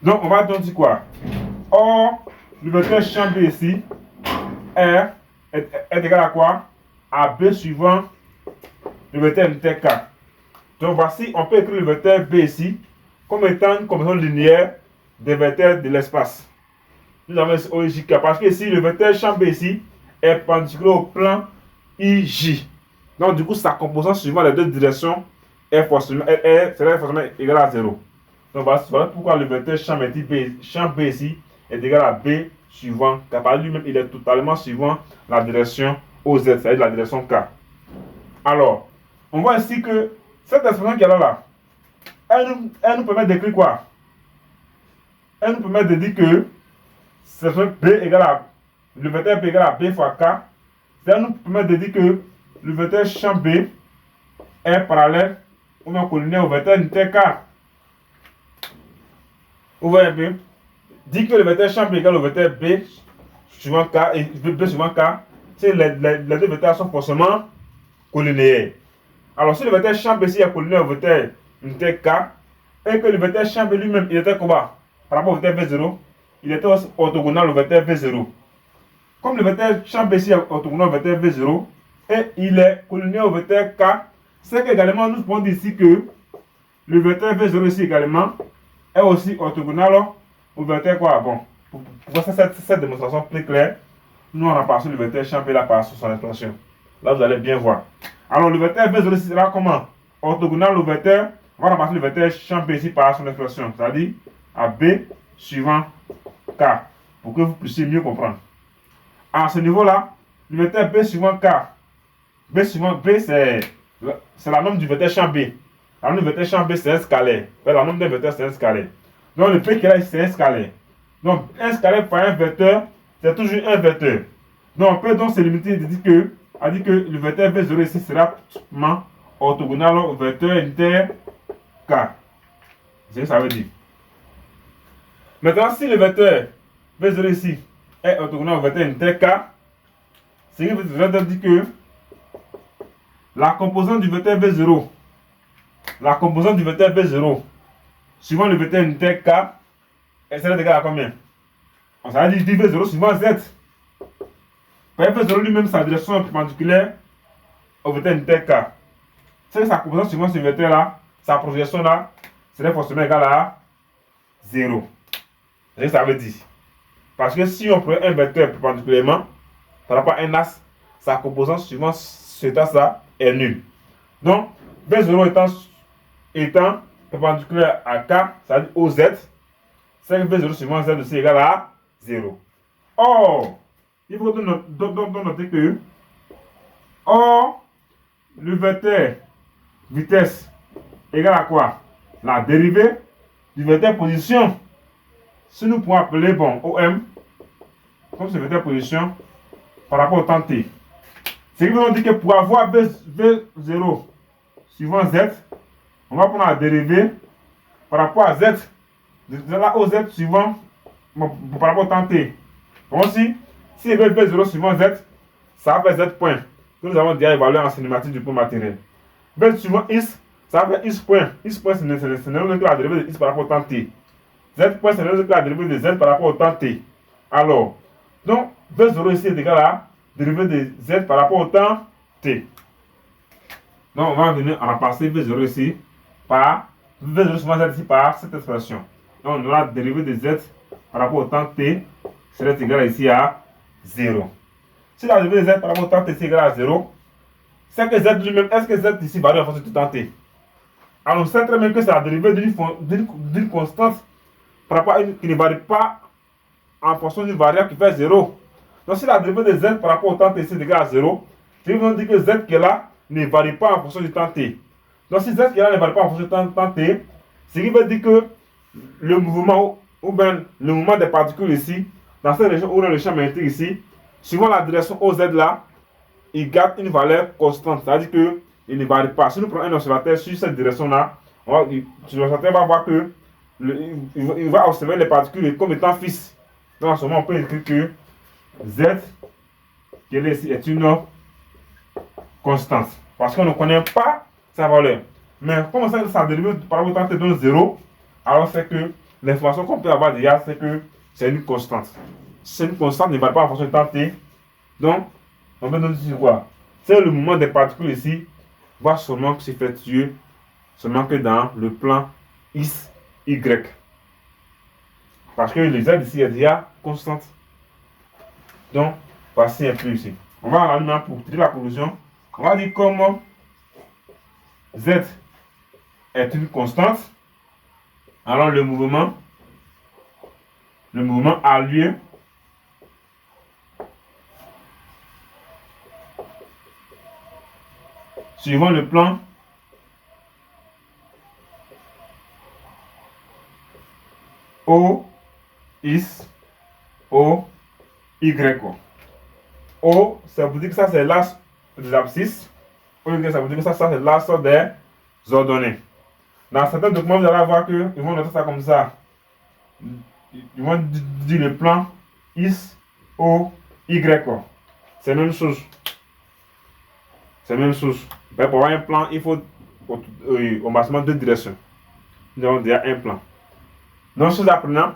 Donc on va donc dire quoi? Or, le vecteur champ B ici est égal à quoi? À B suivant le vecteur unitaire K. Donc voici, on peut écrire le vecteur B ici comme étant une combinaison linéaire des vecteurs de l'espace. Nous avons ici OIJK parce que ici le vecteur champ B ici est perpendiculaire au plan IJ. Donc du coup sa composante suivant les deux directions est forcément égale à 0. Donc voilà pourquoi le vecteur champ B ici est égal à B suivant K. Par lui-même il est totalement suivant la direction OZ, c'est-à-dire la direction K. Alors, on voit ici que cette expression qui est là, elle nous permet d'écrire quoi? Elle nous permet de dire que c'est B égale à le vecteur B égale à B fois K. Ça nous permet de dire que le vecteur champ B est parallèle ou bien collinéaire au vecteur unitaire K. Vous voyez un peu? Dit que le vecteur champ B égale au vecteur B suivant K et B suivant K, c'est les deux vecteurs sont forcément collinéaires. Alors si le vecteur champ B ici est collinéaire au vecteur unité K, et que le vecteur champ B lui-même, il était comment? Par rapport au vecteur V0, il était aussi orthogonal au vecteur V0. Comme le vecteur champ B ici est orthogonal au vecteur V0, et il est collinéaire au vecteur K, c'est qu'également nous pouvons dire ici que le vecteur V0 ici également est aussi orthogonal au vecteur quoi? Bon, pour faire cette démonstration plus claire, nous on remplace le vecteur champ B là par son expression. Là vous allez bien voir. Alors le vecteur V0 ici sera comment? Orthogonal au vecteur, on va remplacer le vecteur champ B ici par son expression, c'est-à-dire à B suivant K, pour que vous puissiez mieux comprendre. À ce niveau-là, le vecteur B suivant K, B suivant B c'est la norme du vecteur champ B. La norme du vecteur champ B c'est un scalaire. La norme d'un vecteur c'est un scalaire. Donc le P qui est là c'est un scalaire. Donc un scalaire par un vecteur, c'est toujours un vecteur. Donc on peut donc se limiter de dire que, le vecteur V0 ici sera orthogonal au vecteur unitaire K. C'est ce que ça veut dire. Maintenant, si le vecteur V0 ici est orthogonal au vecteur unitaire K, c'est que ça veut dire que la composante du vecteur V0, suivant le vecteur unitaire K, elle sera égale à combien? Ça veut dire V0 suivant Z. V0 lui-même, sa direction est perpendiculaire au vecteur unitaire K. C'est que sa composante suivant ce vecteur-là, sa projection là, serait forcément égale à 0. C'est ce que ça veut dire. Parce que si on prend un vecteur perpendiculairement par rapport à un axe, sa composante suivant cet axe-là est nulle. Donc, V0 étant perpendiculaire à K, c'est-à-dire au Z, c'est que V0 suivant Z aussi égale à 0. Or, il faut donc noter que, le vecteur vitesse égale à quoi? La dérivée du vecteur position. Si nous pouvons appeler OM, comme ce vecteur position, par rapport au temps T. C'est que nous dit que pour avoir V0 suivant Z, on va prendre la dérivée par rapport à Z, de là au Z suivant par rapport au temps T. Donc si V0 suivant Z, ça va faire Z point, que nous avons déjà évalué en cinématique du point matériel. V suivant X, ça va faire X point. X point, c'est que la dérivée de X par rapport au temps T. Z point, c'est la dérivée de Z par rapport au temps T. Alors, donc, V0 ici est égal à dérivée de Z par rapport au temps T. Donc, on va venir remplacer V0 ici par V0 suivant Z ici par cette expression. Donc, on aura la dérivée de Z par rapport au temps T serait égal ici à 0. Si la dérivée de Z par rapport au temps T est égale à 0, c'est que Z lui-même, est-ce que Z ici varie en fonction du temps T? Alors, on sait très bien que c'est la dérivée d'une constante par rapport à une qui ne varie pas en fonction d'une variable qui fait 0. Donc, si la dérivée de Z par rapport au temps T est égale à 0, c'est veut dire que Z qui est là ne varie pas en fonction du temps T. Donc, si Z qui est là ne varie pas en fonction du temps T, ce qui veut dire que le mouvement ou bien le mouvement des particules ici, dans cette région ou dans le champ magnétique ici, suivant la direction OZ là, il garde une valeur constante, c'est-à-dire qu'il ne varie pas. Si nous prenons un observateur sur cette direction-là, l'observateur va voir que il va observer les particules comme étant fixes. Donc en ce moment, on peut écrire que Z, qui est ici, est une constante. Parce qu'on ne connaît pas sa valeur. Mais comme on sait que sa dérivée par rapport au temps T donne 0, alors c'est que l'information qu'on peut avoir déjà, c'est que c'est une constante. C'est une constante, ne varie pas en fonction du temps T. Donc, on peut donner sur quoi? C'est le mouvement des particules ici va seulement s'effectuer seulement que dans le plan X, Y. Parce que le Z ici est déjà constante. Donc, voici un peu ici. On va aller maintenant pour tirer la conclusion. On va dire comme Z est une constante. Alors le mouvement a lieu suivant le plan O, X, O, Y. O, ça veut dire que ça c'est l'axe des abscisses. O, Y, ça veut dire que ça c'est l'axe des ordonnées. Dans certains documents, vous allez voir qu'ils vont noter ça comme ça. Ils vont dire le plan X, O, Y. C'est la même chose. C'est la même chose. Mais pour avoir un plan, il faut au maximum 2 directions. Nous avons déjà un plan. Donc, chose apprenant,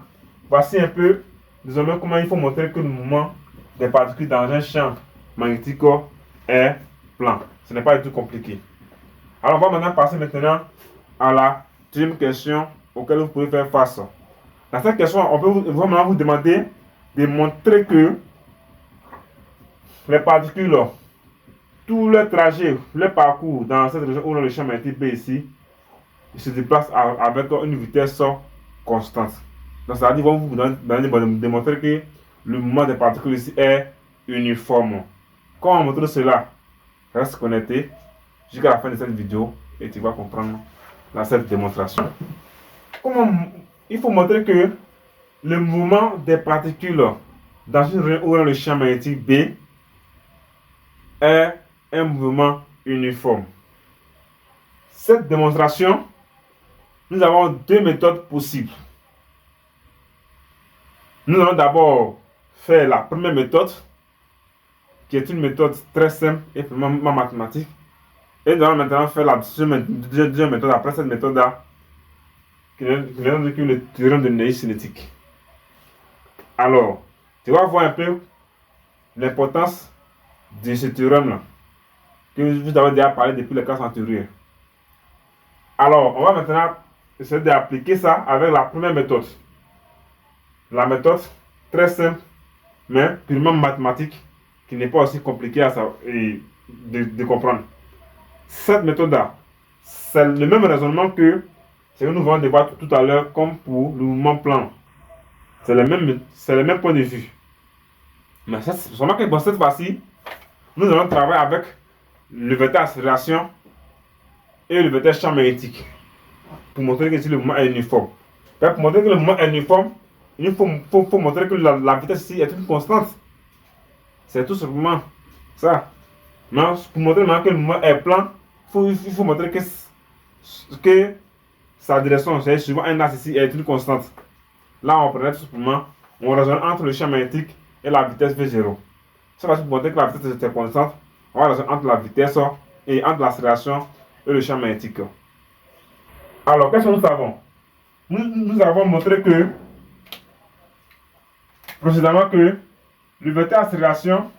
voici un peu désormais comment il faut montrer que le mouvement des particules dans un champ magnétique est plan. Ce n'est pas du tout compliqué. Alors, on va maintenant passer à la deuxième question auquel vous pouvez faire face. Dans cette question, on peut vraiment vous demander de montrer que les particules, tout le trajet, le parcours dans cette région où le champ magnétique B ici, il se déplace avec une vitesse constante. Donc, ça veut dire vous démontrer que le mouvement des particules ici est uniforme. Comment montrer cela? Reste connecté jusqu'à la fin de cette vidéo et tu vas comprendre cette démonstration. Il faut montrer que le mouvement des particules dans une région où le champ magnétique B est un mouvement uniforme. Cette démonstration, nous avons deux méthodes possibles. Nous allons d'abord faire la première méthode, qui est une méthode très simple et vraiment mathématique. Et nous allons maintenant faire la deuxième méthode après cette méthode-là, qui est le théorème de Naï cinétique. Alors, tu vas voir un peu l'importance de ce théorème-là, que vous avez déjà parlé depuis les classes antérieures. Alors, on va maintenant essayer d'appliquer ça avec la première méthode. La méthode très simple, mais purement mathématique, qui n'est pas aussi compliquée de comprendre. Cette méthode-là, c'est le même raisonnement que ce que nous allons débattre tout à l'heure comme pour le mouvement plan. C'est le même point de vue. Mais seulement que pour cette fois-ci, nous allons travailler avec le vecteur accélération et le vecteur champ magnétique pour montrer que le mouvement est uniforme. Pour montrer que le mouvement est uniforme, il faut montrer que la vitesse ici est une constante. C'est tout simplement ça. Mais pour montrer que le mouvement est plan, il faut montrer que sa direction, c'est suivant un axe ici, est une constante. Là, on prenait tout simplement, on raisonne entre le champ magnétique et la vitesse V0. Ça va montrer que la vitesse est constante. On va raisonner entre la vitesse et entre l'accélération et le champ magnétique. Alors, qu'est-ce que nous savons? Nous avons montré précédemment que le vecteur accélération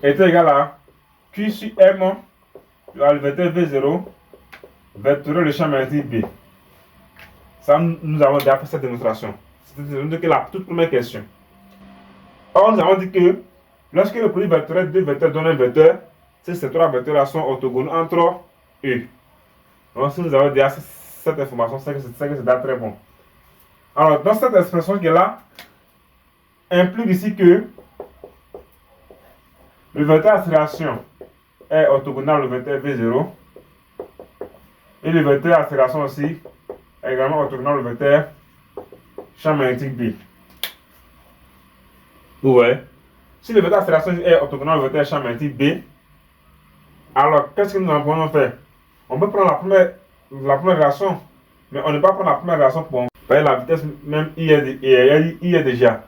était égal à Q sur M, le vecteur V0, vectoriel le champ magnétique B. Ça, nous avons déjà fait cette démonstration. C'était la toute première question. Or, nous avons dit que lorsque le produit vectoriel de deux vecteurs donne un vecteur, ces trois vecteurs sont orthogonaux entre eux. Donc, si nous avons déjà cette information, c'est que c'est déjà très bon. Alors, dans cette expression qui est là, implique ici que le vecteur accélération est orthogonal au vecteur V0 et le vecteur accélération aussi est également orthogonal au vecteur champ magnétique B. Vous voyez? Si le vecteur accélération est orthogonal au vecteur champ magnétique B, alors qu'est-ce que nous allons faire? On peut prendre la première relation, mais on ne peut pas prendre la première relation pour la vitesse même I est déjà.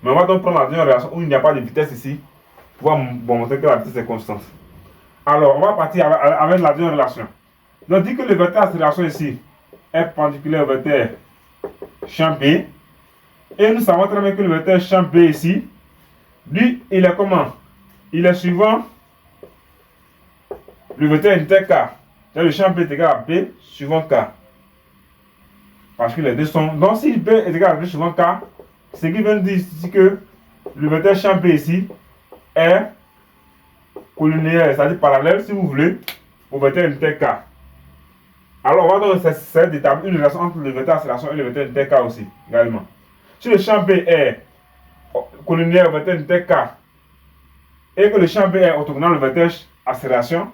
Mais on va donc prendre la deuxième relation où il n'y a pas de vitesse ici pour montrer que la vitesse est constante. Alors, on va partir avec la deuxième relation. Donc, on dit que le vecteur accélération ici est perpendiculaire au vecteur champ B. Et nous savons très bien que le vecteur champ B ici, lui, il est comment? Il est suivant le vecteur unitaire K. Le champ B est égal à B suivant K. Parce que les deux sont. Donc, si B est égal à B suivant K, ce qui veut dire ici que le vecteur champ B ici est collinéaire, c'est-à-dire parallèle, si vous voulez, au vecteur unitaire K. Alors, on va donc essayer d'établir une relation entre le vecteur accélération et le vecteur unitaire K aussi, également. Si le champ B est collinéaire au vecteur unitaire K et que le champ B est orthogonal au vecteur accélération,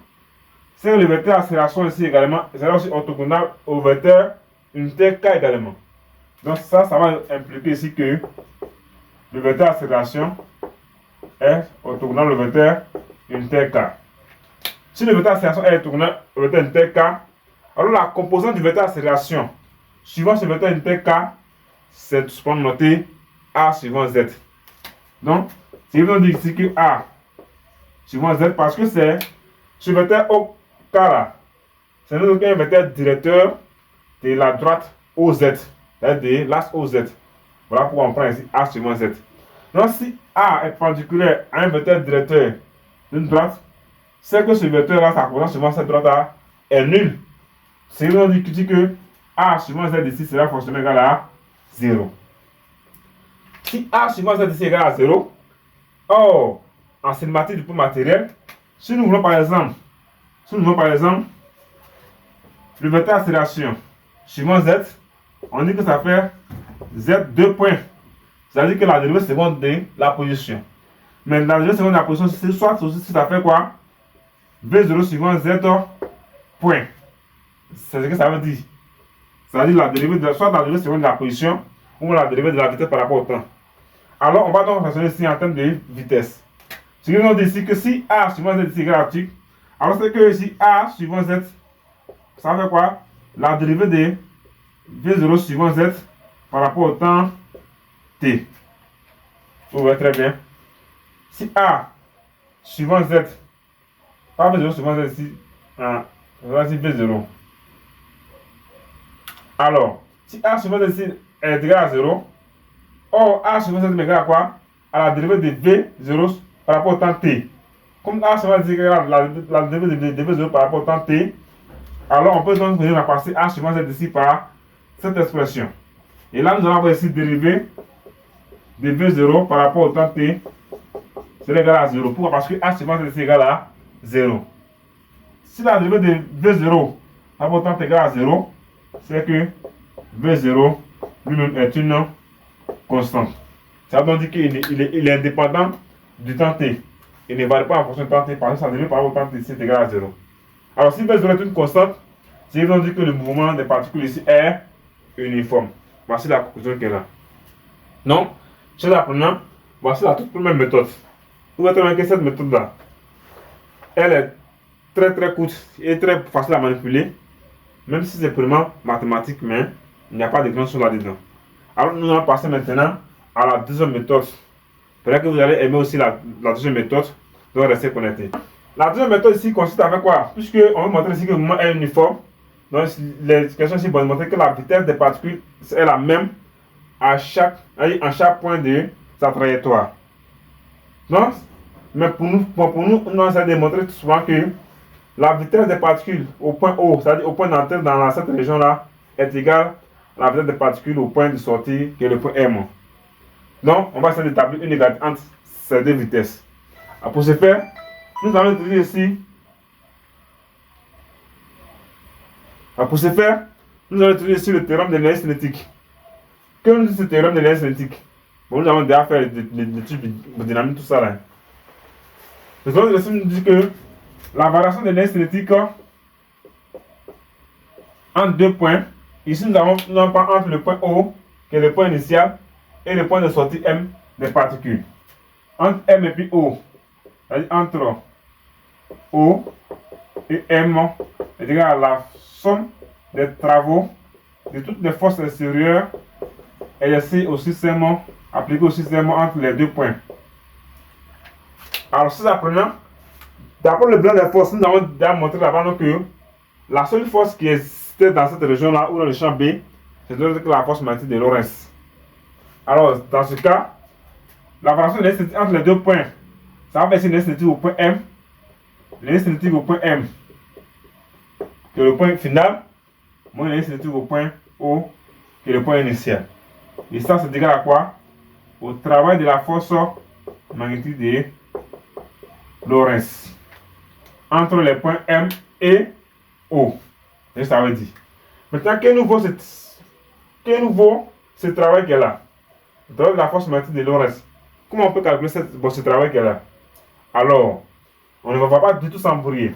c'est que le vecteur accélération ici également est aussi orthogonal au vecteur unitaire K également. Donc ça va impliquer ici que le vecteur accélération est orthogonal au vecteur unitaire K. Si le vecteur accélération est orthogonal au vecteur unitaire K, alors la composante du vecteur accélération suivant ce vecteur unitaire K, c'est tout simplement noté A suivant Z. Donc, c'est évident dire ici que A suivant Z parce que c'est ce vecteur cas là, c'est nous qui un vecteur directeur de la droite OZ, c'est-à-dire de l'axe OZ. Voilà pourquoi on prend ici A suivant Z. Donc si A est perpendiculaire à un vecteur directeur d'une droite, c'est que ce vecteur-là, sa composante suivant cette droite-là est nul. C'est nous qui dit que A suivant Z ici sera forcément égal à 0. Si A suivant Z ici est égal à 0, or, en cinématique du point matériel, si nous voulons par exemple, le vecteur accélération suivant Z, on dit que ça fait Z 2 points. C'est-à-dire que la dérivée seconde de la position. Mais la dérivée seconde de la position, c'est soit aussi ça fait quoi? V0 suivant Z point. C'est ce que ça veut dire. C'est-à-dire la dérivée de, soit la dérivée seconde de la position ou la dérivée de la vitesse par rapport au temps. Alors, on va donc raisonner ici en termes de vitesse. Ce qui nous dit ici que si A suivant Z est égal à t, alors c'est que ici A suivant Z, ça fait quoi? La dérivée de V0 suivant Z par rapport au temps T. Vous voyez très bien. Si A suivant Z, pas V0 suivant Z ici, voici V0. Alors, si A suivant Z ici est égal à 0, or A suivant Z est égal à quoi? À la dérivée de V0 par rapport au temps T. Comme A suivant Z est égal à la dérivée de V0 par rapport au temps T, alors on peut donc venir remplacer A suivant Z ici par cette expression. Et là, nous allons avoir ici dérivée de V0 par rapport au temps T, c'est égal à 0. Pourquoi? Parce que A suivant Z est égal à 0. Si la dérivée de V0 par rapport au temps T est égal à 0, c'est que V0 lui-même est une constante. Ça veut dire qu'il est indépendant du temps T. Il ne varie pas en fonction du temps T, parce que sa dérivée par rapport au temps T c'est égal à 0. Alors si V0 est une constante, ça veut dire que le mouvement des particules ici est uniforme. Voici la conclusion qu'elle a. Donc, chez l'apprenant, voici la toute première méthode. Vous voyez très bien que cette méthode-là, elle est très courte et très facile à manipuler, même si c'est purement mathématique, mais il n'y a pas de grande chose là-dedans. Alors nous allons passer maintenant à la deuxième méthode. Peut-être que vous allez aimer aussi la deuxième méthode, donc restez connectés. La deuxième méthode ici consiste à faire quoi? Puisque on veut montrer ici que le mouvement est uniforme, donc les questions ici vont montrer que la vitesse des particules est la même en chaque point de sa trajectoire. Donc, mais pour nous, on essaie de démontrer souvent que la vitesse des particules au point O, c'est-à-dire au point d'entrée dans cette région-là, est égale à la vitesse des particules au point de sortie, qui est le point M. Donc, on va essayer d'établir une égalité entre ces deux vitesses. Alors, pour ce faire, nous allons utiliser ici. Le théorème de l'énergie cinétique. Que nous dit ce théorème de l'énergie cinétique? Bon, nous avons déjà fait l'étude de dynamique, tout ça là. Le théorème de l'énergie nous dit que la variation de l'énergie cinétique entre deux points, ici nous avons non pas entre le point O, qui est le point initial, et le point de sortie M des particules. Entre M et puis O, c'est-à-dire entre O et M, est égal à la somme des travaux de toutes les forces extérieures exercées au système, appliquées au système entre les deux points. Alors, si apprenant, d'après le bilan des forces, nous avons déjà montré là-bas que la seule force qui existait dans cette région-là, ou dans le champ B, c'est la force magnétique de Lorentz. Alors, dans ce cas, la variation de l'énergie entre les deux points, ça va faire l'énergie cinétique au point M, l'énergie cinétique au point M, qui est le point final, moins l'énergie cinétique au point O, qui est le point initial. Et ça, c'est égal à quoi? Au travail de la force magnétique de Lorentz entre les points M et O. Et ça veut dire. Maintenant, quel nouveau ce travail qu'elle a? Le travail de la force magnétique de Lorentz. Comment on peut calculer ce travail qu'elle a? Alors, on ne va pas du tout s'embrouiller.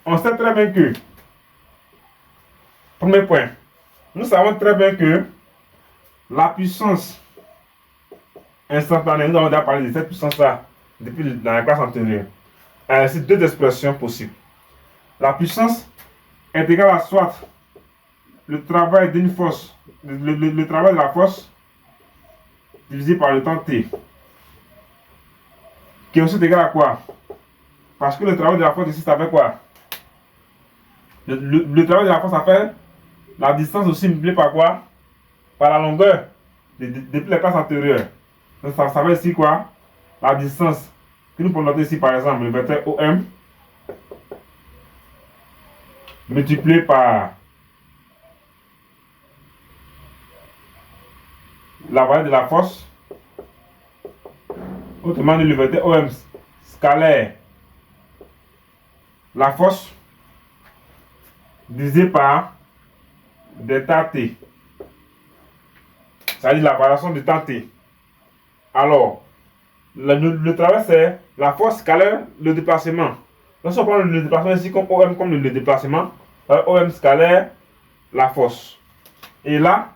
On sait très bien que, premier point, nous savons très bien que la puissance instantanée, nous avons déjà parlé de cette puissance-là depuis dans la classe antérieure. Il y a ici deux expressions possibles. La puissance est égale à soit le travail d'une force, le travail de la force divisé par le temps t, qui est aussi égal à quoi? Parce que le travail de la force ici, ça fait quoi? Le travail de la force à faire, la distance aussi multipliée par quoi? Par la longueur depuis les classes antérieures. Donc ça veut ici quoi? La distance que nous pouvons noter ici par exemple le vecteur OM multiplié par la valeur de la force, autrement dit le vecteur OM scalaire la force divisé par delta T. C'est-à-dire la variation du temps T. Alors, le travail c'est la force scalaire le déplacement. Donc si on prend le déplacement ici comme OM comme le déplacement, OM scalaire la force. Et là,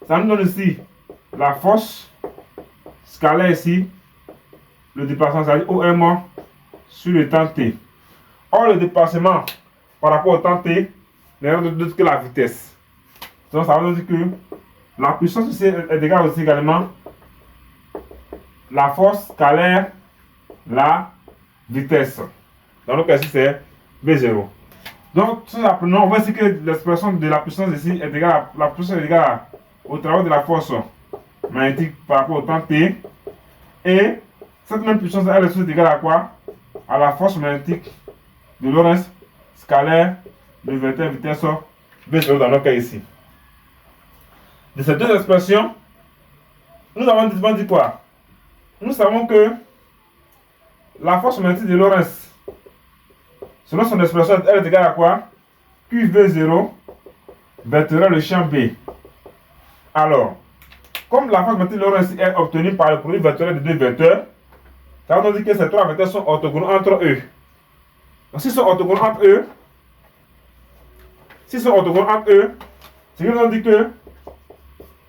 ça nous donne ici la force scalaire ici, le déplacement, c'est-à-dire OM sur le temps T. Or, le déplacement par rapport au temps T n'est rien d'autre que la vitesse. Donc, ça veut dire que la puissance ici est égale aussi également la force scalaire la vitesse. Dans le cas ici, c'est V0. Donc, tout simplement, on voit ici que l'expression de la puissance ici est égale à la puissance est égale au travail de la force magnétique par rapport au temps T. Et cette même puissance, elle est égale à quoi? À la force magnétique de Lorentz scalaire de vecteur vitesse V0 dans notre cas ici. De ces deux expressions, nous avons dit quoi? Nous savons que la force magnétique de Lorentz, selon son expression, elle est égale à quoi? QV0 vectoriel le champ B. Alors, comme la force magnétique de Lorentz est obtenue par le produit vectoriel de deux vecteurs, ça veut dire que ces trois vecteurs sont orthogonaux entre eux. Donc, s'ils sont orthogonaux entre eux, c'est ce qui veut dire que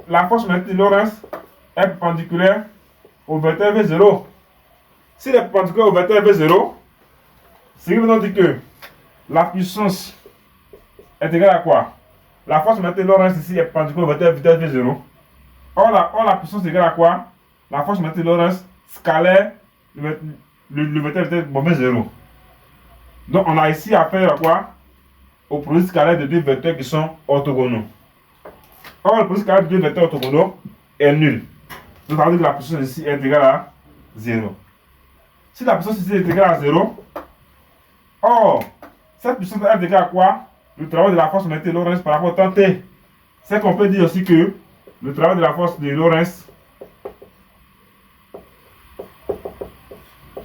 la force magnétique de Lorentz est perpendiculaire au vecteur V0. S'il est perpendiculaire au vecteur V0, ce qui veut dire que la puissance est égale à quoi? La force magnétique de Lorentz ici est perpendiculaire au vecteur vitesse V0. Or la puissance est égale à quoi? La force magnétique de Lorentz scalaire le vecteur vitesse V0. Donc on a ici affaire à quoi? Au produit scalaire de deux vecteurs qui sont orthogonaux. Or, le produit scalaire de deux vecteurs orthogonaux est nul. Donc, ça veut dire que la puissance ici est égale à 0. Si la puissance ici est égale à 0, or, cette puissance est égale à quoi? Le travail de la force magnétique de Lorentz par rapport au temps T. C'est qu'on peut dire aussi que le travail de la force de Lorentz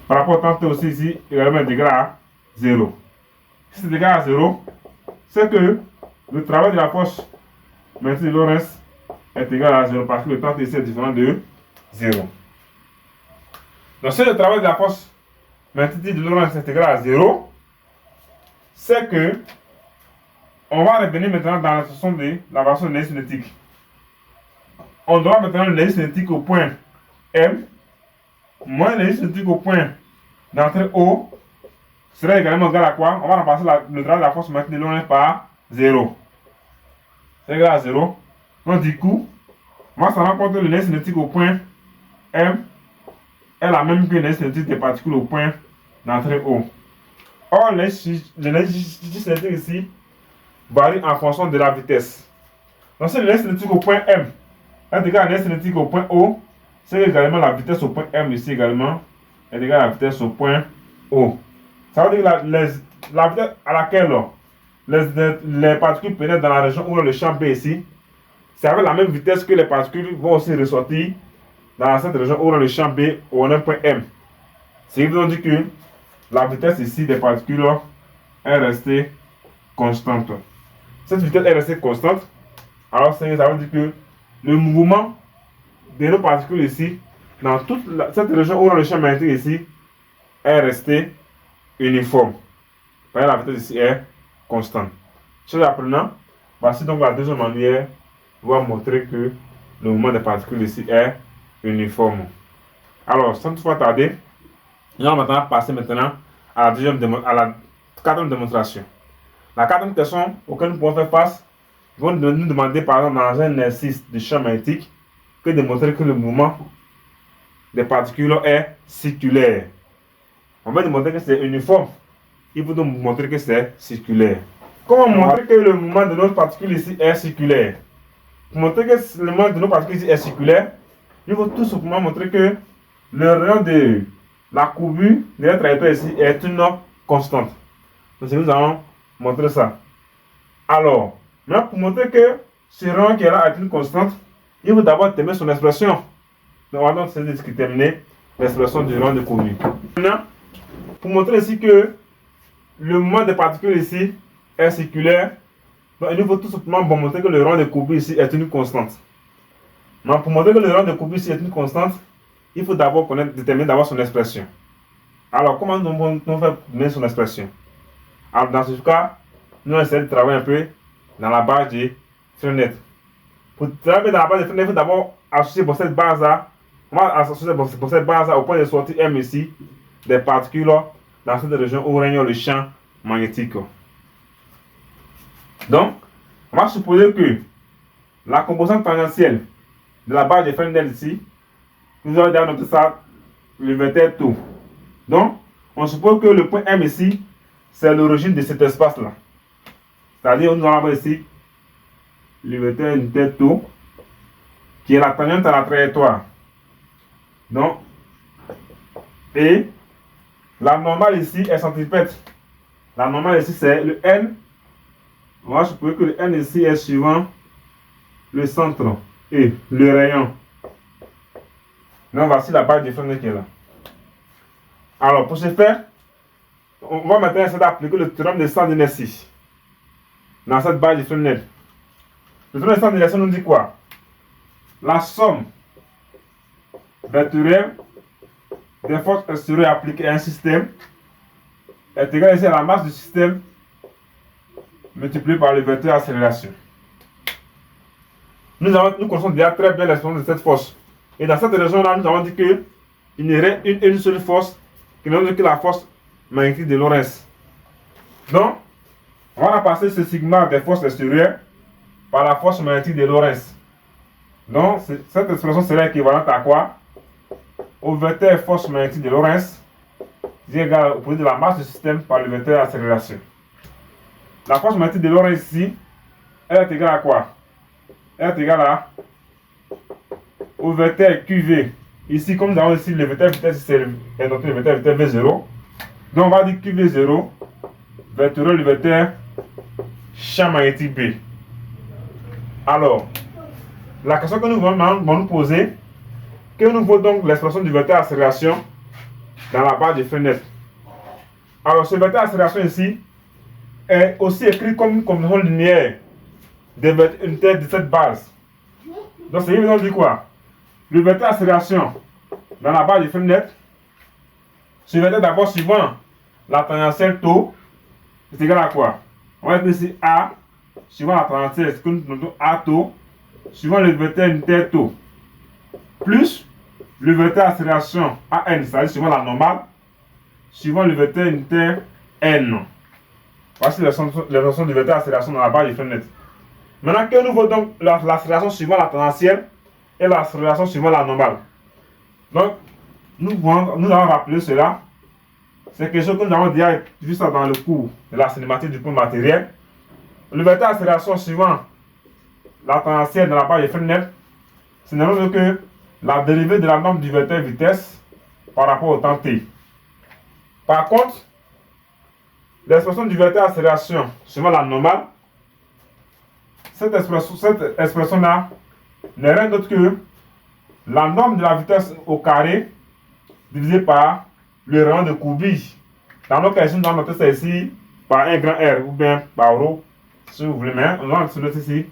par rapport au temps T aussi ici également est égal à 0. Si c'est égal à 0, c'est que le travail de la force magnétique de Lorentz est égal à 0 parce que le temps T ici est différent de 0. Donc si le travail de la force magnétique de Lorentz est égal à 0, c'est que on va revenir maintenant dans la situation de la variation de l'énergie cinétique. On doit maintenant l'énergie cinétique au point M moins l'énergie cinétique au point d'entrée O serait également égal à quoi? On va remplacer le travail de la force magnétique de Lorentz par 0. C'est égal à 0. Donc du coup, on va se rendre compte que l'énergie cinétique au point M est la même que l'énergie cinétique des particules au point d'entrée O. Or, l'énergie cinétique ici varie en fonction de la vitesse. Donc si l'énergie cinétique au point M est égale à l'énergie cinétique au point O, c'est également la vitesse au point M ici également est égale à la vitesse au point O. Ça veut dire que la vitesse à laquelle les particules pénètrent dans la région où le champ B ici, c'est avec la même vitesse que les particules vont aussi ressortir dans cette région où le champ B au un point M. Ce qui veut dire que la vitesse ici des particules est restée constante. Cette vitesse est restée constante, alors ça veut dire que le mouvement de nos particules ici, dans toute cette région où le champ magnétique ici, est resté uniforme. La vitesse ici est constante. Chez apprenant, voici donc la deuxième manière va montrer que le mouvement des particules ici est uniforme. Alors, sans toutefois tarder, nous allons maintenant passer à la quatrième démonstration. La quatrième question auquel nous pouvons faire face, vont nous demander par exemple dans un exercice de champ magnétique que de montrer que le mouvement des particules est circulaire. On va démontrer que c'est uniforme. Il faut donc montrer que c'est circulaire. Comment montrer que le mouvement de notre particule ici est circulaire? Pour montrer que le mouvement de notre particule ici est circulaire, il faut tout simplement montrer que le rayon de la courbure de la trajectoire ici est une constante. Donc nous allons montrer ça. Alors, maintenant pour montrer que ce rayon qui est là est une constante, il faut d'abord déterminer son expression. Donc on va donc déterminer l'expression du rayon de courbure. Maintenant, pour montrer ici que le mouvement des particules ici est circulaire, donc il nous faut tout simplement montrer que le rayon de courbure ici est une constante. Donc pour montrer que le rayon de courbure ici est une constante, il faut d'abord déterminer d'abord son expression. Alors comment nous faire donner son expression? Alors dans ce cas, nous essayons de travailler un peu dans la base de Frenet. Pour travailler dans la base de Frenet, il faut d'abord associer pour cette base-là, on va associer pour cette base-là au point de sortie M ici, des particules dans cette région où règne le champ magnétique. Donc, on va supposer que la composante tangentielle de la base de Fresnel ici, nous allons déjà noter ça, le vecteur tau. Donc, on suppose que le point M ici, c'est l'origine de cet espace-là. C'est-à-dire, nous allons avoir ici le vecteur unitaire tau, qui est la tangente à la trajectoire. Donc, et la normale ici est centripète. La normale ici, c'est le N. On va supposer que le N ici est suivant le centre et le rayon. Donc voici la base de Fresnel qui est là. Alors pour ce faire, on va maintenant essayer d'appliquer le théorème de centre d'inertie dans cette base de Fresnel. Le théorème de centre d'inertie nous dit quoi? La somme vectorielle des forces extérieures appliquées à un système est égale ici à la masse du système multiplié par le vecteur accélération. Nous connaissons déjà très bien l'expression de cette force. Et dans cette région-là, nous avons dit qu'il n'y aurait une seule force qui n'est que la force magnétique de Lorentz. Donc, on va remplacer ce sigma des forces extérieures par la force magnétique de Lorentz. Donc, cette expression serait équivalente à quoi? Au vecteur force magnétique de Lorentz, qui est égal au produit de la masse du système par le vecteur accélération. La force magnétique de Lorentz ici, elle est égale à quoi? Elle est égale à au vecteur QV. Ici, comme nous avons ici le vecteur vitesse, c'est noté le vecteur vitesse V0. Donc, on va dire QV0 vectoriel le vecteur champ magnétique B. Alors, la question que nous allons nous poser, que nous vaut donc l'expression du vecteur accélération dans la base de Fresnel. Alors, ce vecteur accélération ici est aussi écrit comme une combinaison linéaire des vecteurs unitaires de cette base. Donc, c'est évident de dire quoi? Le vecteur accélération dans la base de Fresnel se vecteur d'abord suivant la tangentielle tau, c'est égal à quoi? On va écrire ici A, suivant la tangentielle, ce que nous notons A tau, suivant le vecteur unitaire tau, plus le vecteur accélération AN, c'est-à-dire suivant la normale, suivant le vecteur unitaire N. Voici l'expression du vecteur accélération dans la base de Fresnel. Maintenant, que nous vaut donc l'accélération suivant la tangentielle et l'accélération suivant la normale? Donc, nous allons rappeler cela. C'est quelque chose que nous avons déjà vu ça dans le cours de la cinématique du point matériel. Le vecteur accélération suivant la tangentielle dans la base de Fresnel, ce n'est rien que la dérivée de la norme du vecteur vitesse par rapport au temps t. Par contre, l'expression du vecteur accélération suivant la normale, cette expression-là n'est rien d'autre que la norme de la vitesse au carré divisé par le rayon de courbure. Dans notre cas, nous allons noter ça ici par un grand R ou bien par ρ, si vous voulez, mais on va noter ici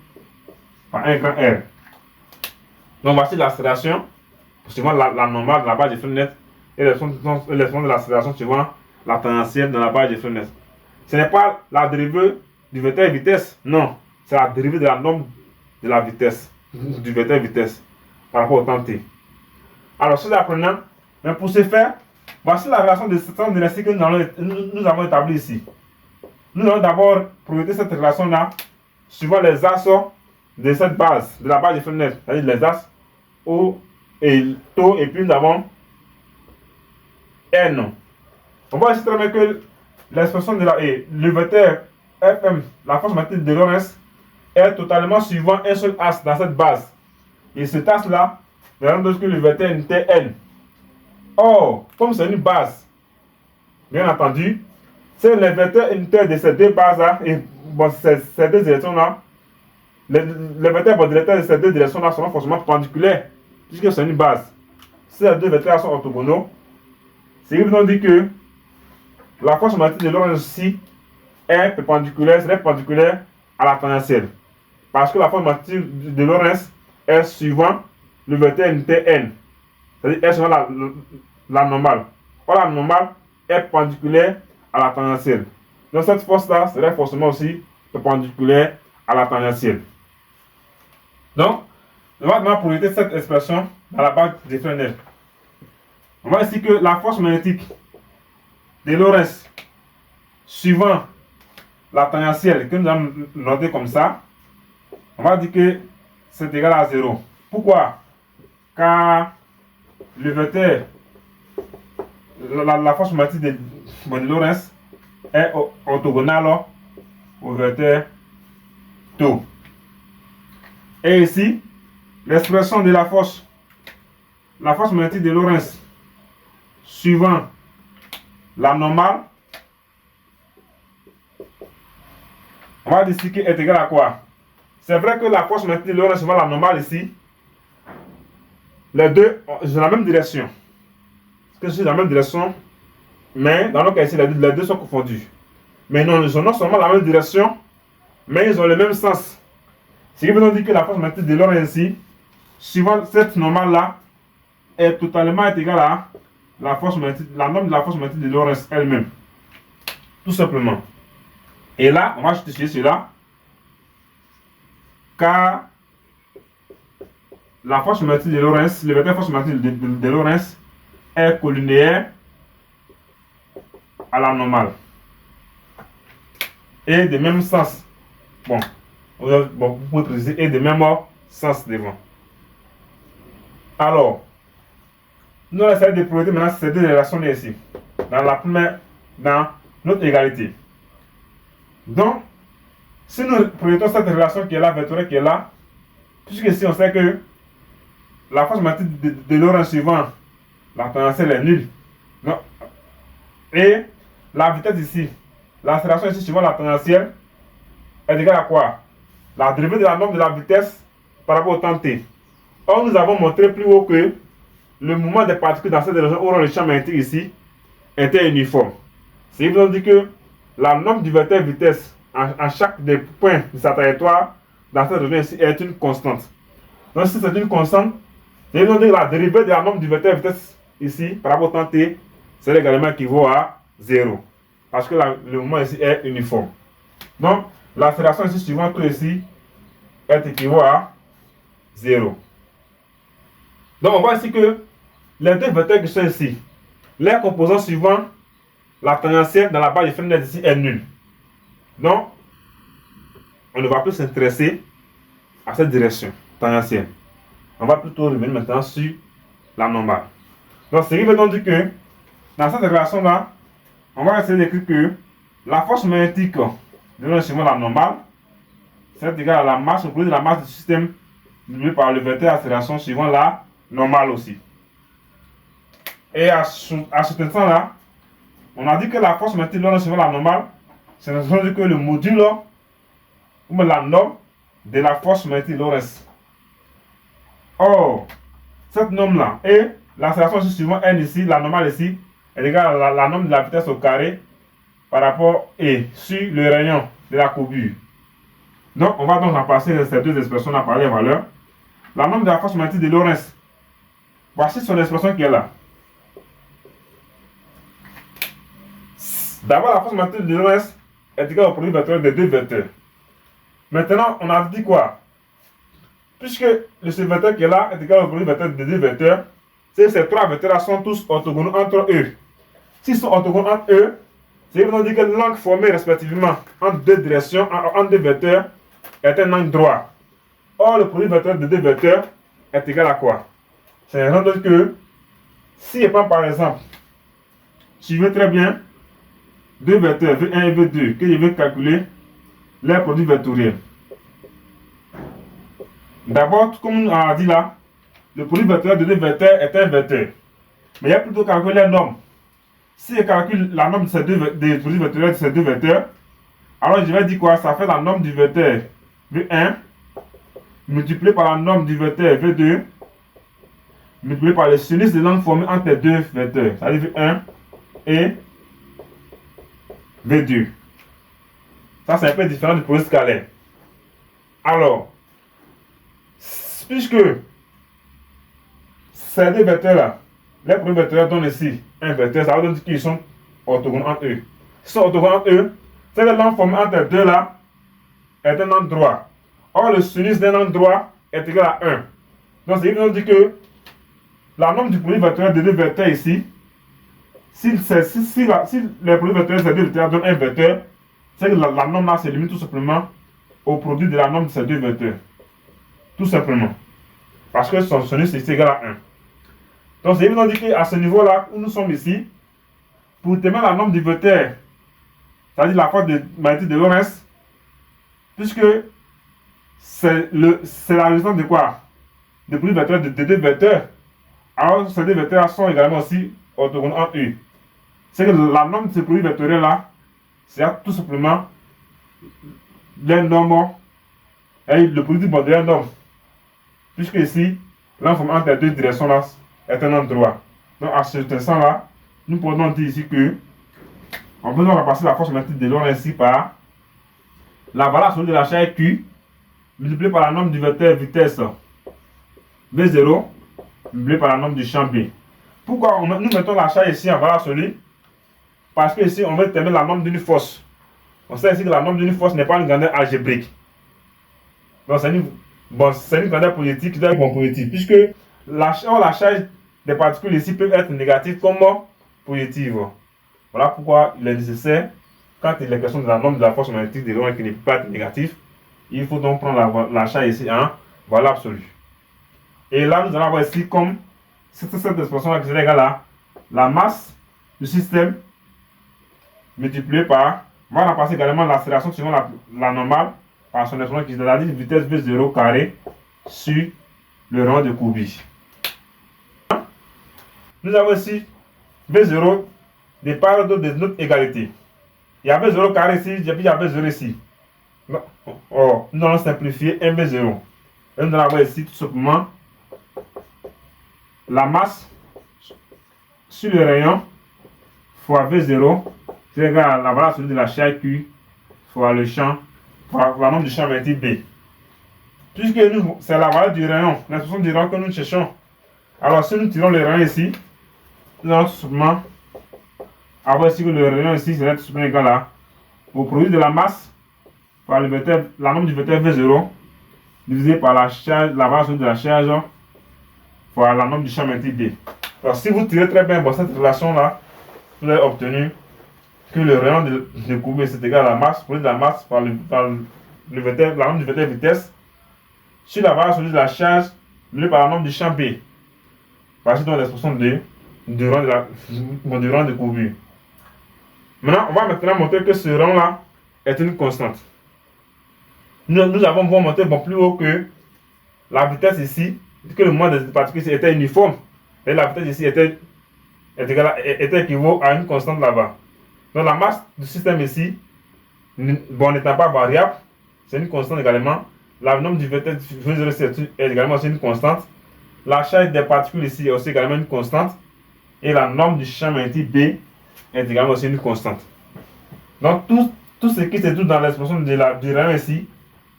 par un grand R. Donc voici l'accélération suivant la normale de la base de Fresnel et l'expression de l'accélération suivant la tangentielle de la base de Fresnel. Ce n'est pas la dérivée du vecteur vitesse, non, c'est la dérivée de la norme de la vitesse, du vecteur vitesse par rapport au temps t. Alors, ceci apprenant, mais pour ce faire, voici la relation de centre d'inertie que nous avons établie ici. Nous allons d'abord projeter cette relation-là suivant les axes de cette base, de la base de Fresnel, c'est-à-dire les axes O et tau, et puis nous avons N. On voit ici très bien que l'expression de le vecteur Fm, la force magnétique de Lorentz, est totalement suivant un seul axe dans cette base. Et cet axe-là n'est rien d'autre que le vecteur unité N. Or, comme c'est une base, bien entendu, c'est le vecteur unitaire de ces deux bases-là, et bon, ces deux directions-là, les vecteurs directeurs de ces deux directions-là seront forcément perpendiculaires, puisque c'est une base. Si les deux vecteurs sont orthogonaux, c'est évident dit que la force magnétique de Lorentz ici est perpendiculaire à la tangentielle. Parce que la force magnétique de Lorentz est suivant le vecteur unité N. C'est-à-dire est suivant la normale. Or, la normale est perpendiculaire à la tangentielle. Donc, cette force-là serait forcément aussi perpendiculaire à la tangentielle. Donc, on va maintenant projeter cette expression dans la base de Fresnel. On va ici que la force magnétique de Lorentz suivant la tangentielle que nous allons noter comme ça, on va dire que c'est égal à 0. Pourquoi? Car le vecteur, la force magnétique de Lorentz est orthogonale au vecteur tau. Et ici, l'expression de la force magnétique de Lorentz suivant la normale, on va dire ici qu'elle est égale à quoi? C'est vrai que la force magnétique de Lorentz suivant la normale ici, les deux sont dans la même direction. Parce que c'est dans la même direction, mais dans le cas ici, les deux sont confondus. Mais non, ils ont non seulement la même direction, mais ils ont le même sens. Ce qui veut dire que la force magnétique de Lorentz ici, suivant cette normale-là, est totalement égale à la norme de la force magnétique de Lorentz elle-même. Tout simplement. Et là, on va justifier cela. Car la force magnétique de Lorentz, le vecteur force magnétique de Lorentz est collinéaire à la normale. Et de même sens. Bon, vous pouvez préciser, et de même sens devant. Alors, nous allons essayer de projeter maintenant ces deux relations ici. Dans notre égalité. Donc, si nous projetons cette relation qui est là, vectorielle qui est là, puisque ici on sait que la force magnétique de Lorentz suivant la tangentielle est nulle. Donc, et la vitesse ici, l'accélération ici suivant la tangentielle est égale à quoi? La dérivée de la norme de la vitesse par rapport au temps t. Or, nous avons montré plus haut que le mouvement des particules dans cette région où le champ magnétique ici était uniforme. C'est évident dire que la norme du vecteur vitesse à chaque des points de sa trajectoire dans cette région ici est une constante. Donc si c'est une constante, c'est évident dire que la dérivée de la norme du vecteur vitesse ici par rapport au temps t, c'est également équivaut à 0. Parce que le mouvement ici est uniforme. Donc l'accélération ici suivant tout ici est équivaut à 0. Donc on voit ici que les deux vecteurs qui sont ici, les composants suivants, la tangentielle dans la base de Fresnel ici est nulle. Donc, on ne va plus s'intéresser à cette direction tangentielle. On va plutôt revenir maintenant sur la normale. Donc, ce qui veut donc dire que dans cette relation-là, on va essayer d'écrire que la force magnétique de la normale, c'est égal à la masse, au produit de la masse du système doublé par le vecteur d'accélération suivant la normale aussi. Et à ce instant-là, on a dit que la force magnétique suivant la normale, c'est que le module ou la norme de la force magnétique Lorentz. Or, cette norme-là et l'accélération suivant n ici, la normale ici, est égale à la norme de la vitesse au carré par rapport et sur le rayon de la courbure. Donc, on va donc remplacer ces deux expressions-là par les valeurs. La norme de la force magnétique de Lorentz, voici son expression qui est là. D'abord, la force magnétique de Lorentz est égale au produit vectoriel des deux vecteurs. Maintenant, on a dit quoi? Puisque ce vecteur qui est là est égal au produit vectoriel des deux vecteurs, ces trois vecteurs sont tous orthogonaux entre eux. S'ils sont orthogonaux entre eux, c'est évident dire que l'angle formé respectivement entre deux directions, entre deux vecteurs, est un angle droit. Or, le produit vectoriel des deux vecteurs est égal à quoi? C'est rien d'autre que, si je prends par exemple, je veux très bien deux vecteurs V1 et V2 que je vais calculer les produits vectoriels. D'abord, comme on a dit là, le produit vectoriel de deux vecteurs est un vecteur. Mais il y a plutôt calculer les normes. Si je calcule la norme des produits vectoriels de ces deux vecteurs, alors je vais dire quoi? Ça fait la norme du vecteur V1 multiplié par la norme du vecteur V2 multiplié par le sinus de l'angle formé entre les deux vecteurs, c'est-à-dire V1 et V2. Ça, c'est un peu différent du produit scalaire. Alors, puisque ces deux vecteurs-là, les produits vectoriels donnent ici un vecteur, ça veut dire qu'ils sont orthogonaux entre eux. Ils sont orthogonaux entre eux, c'est que l'angle formé entre les deux-là est un angle droit. Or, le sinus d'un angle droit est égal à 1. Donc, c'est évident que la norme du produit vectoriel de deux vecteurs ici, si les produits vectoriels de ces deux vecteurs donnent un vecteur, c'est que la norme là se limite tout simplement au produit de la norme de ces deux vecteurs. Tout simplement. Parce que son sinus est égal à 1. Donc, c'est évident qu'à ce niveau-là, où nous sommes ici, pour déterminer la norme du vecteur, c'est-à-dire la force magnétique de Lorentz, puisque c'est la résistance de quoi? De produit vectoriel de deux vecteurs. Alors, ces deux vecteurs sont également aussi orthogonaux entre eux. C'est que la norme de ce produit vectoriel-là, c'est tout simplement les normes et le produit de les normes. Puisque ici, l'ensemble entre les deux directions-là est un angle droit. Donc, à cet instant-là, nous pouvons dire ici que on peut remplacer la force magnétique de Lorentz ici par la valeur absolue de la charge Q multipliée par la norme du vecteur vitesse V0 multipliée par la norme du champ B. Pourquoi nous mettons la charge ici en valeur absolue? Parce que ici, on veut déterminer la norme d'une force. On sait ici que la norme d'une force n'est pas une grandeur algébrique. Donc, c'est une grandeur positive qui doit être positive. Puisque la charge des particules ici peut être négative comme positive. Voilà pourquoi il est nécessaire, quand il est question de la norme de la force magnétique de Lorentz qui ne peut pas être négative, il faut donc prendre la charge ici en valeur absolue. Et là, nous allons avoir ici comme cette expression-là qui est égale à la masse du système multipliée par, on va remplacer également l'accélération suivant la normale par son expression qui est la vitesse V0 carré sur le rayon de Courby. Nous avons ici V0 des parts de notre égalité. Il y a V0 carré ici, et puis il y a V0 ici. Or, nous allons simplifier un V0. Et nous allons avoir ici tout simplement la masse sur le rayon fois V0, c'est égal à la valeur absolue de la charge Q fois le champ, fois la norme du champ magnétique B. Puisque nous, c'est la valeur du rayon, l'expression du rayon que nous cherchons. Alors, si nous tirons le rayon ici, nous allons tout simplement avoir ici que le rayon ici serait tout simplement égal au produit de la masse par la norme du vecteur V0 divisé par la valeur absolue de la charge fois la norme du champ magnétique B. Alors, si vous tirez très bien cette relation-là, vous avez obtenu que le rayon de Courby c'est égal à la masse, produit de la masse par la norme du vecteur vitesse sur la valeur absolue de la charge multipliée par la norme du champ B. Voici donc l'expression du rayon de Courby. Maintenant, on va maintenant montrer que ce rayon-là est une constante. Nous avons montré plus haut que la vitesse ici, que le mouvement des particules ici était uniforme, et la vitesse ici était équivaut à une constante là-bas. Donc la masse du système ici, n'étant pas variable, c'est une constante également. La norme du vecteur V0 est également aussi une constante. La charge des particules ici est aussi également une constante. Et la norme du champ magnétique B est également aussi une constante. Donc tout ce qui se trouve dans l'expression du rayon ici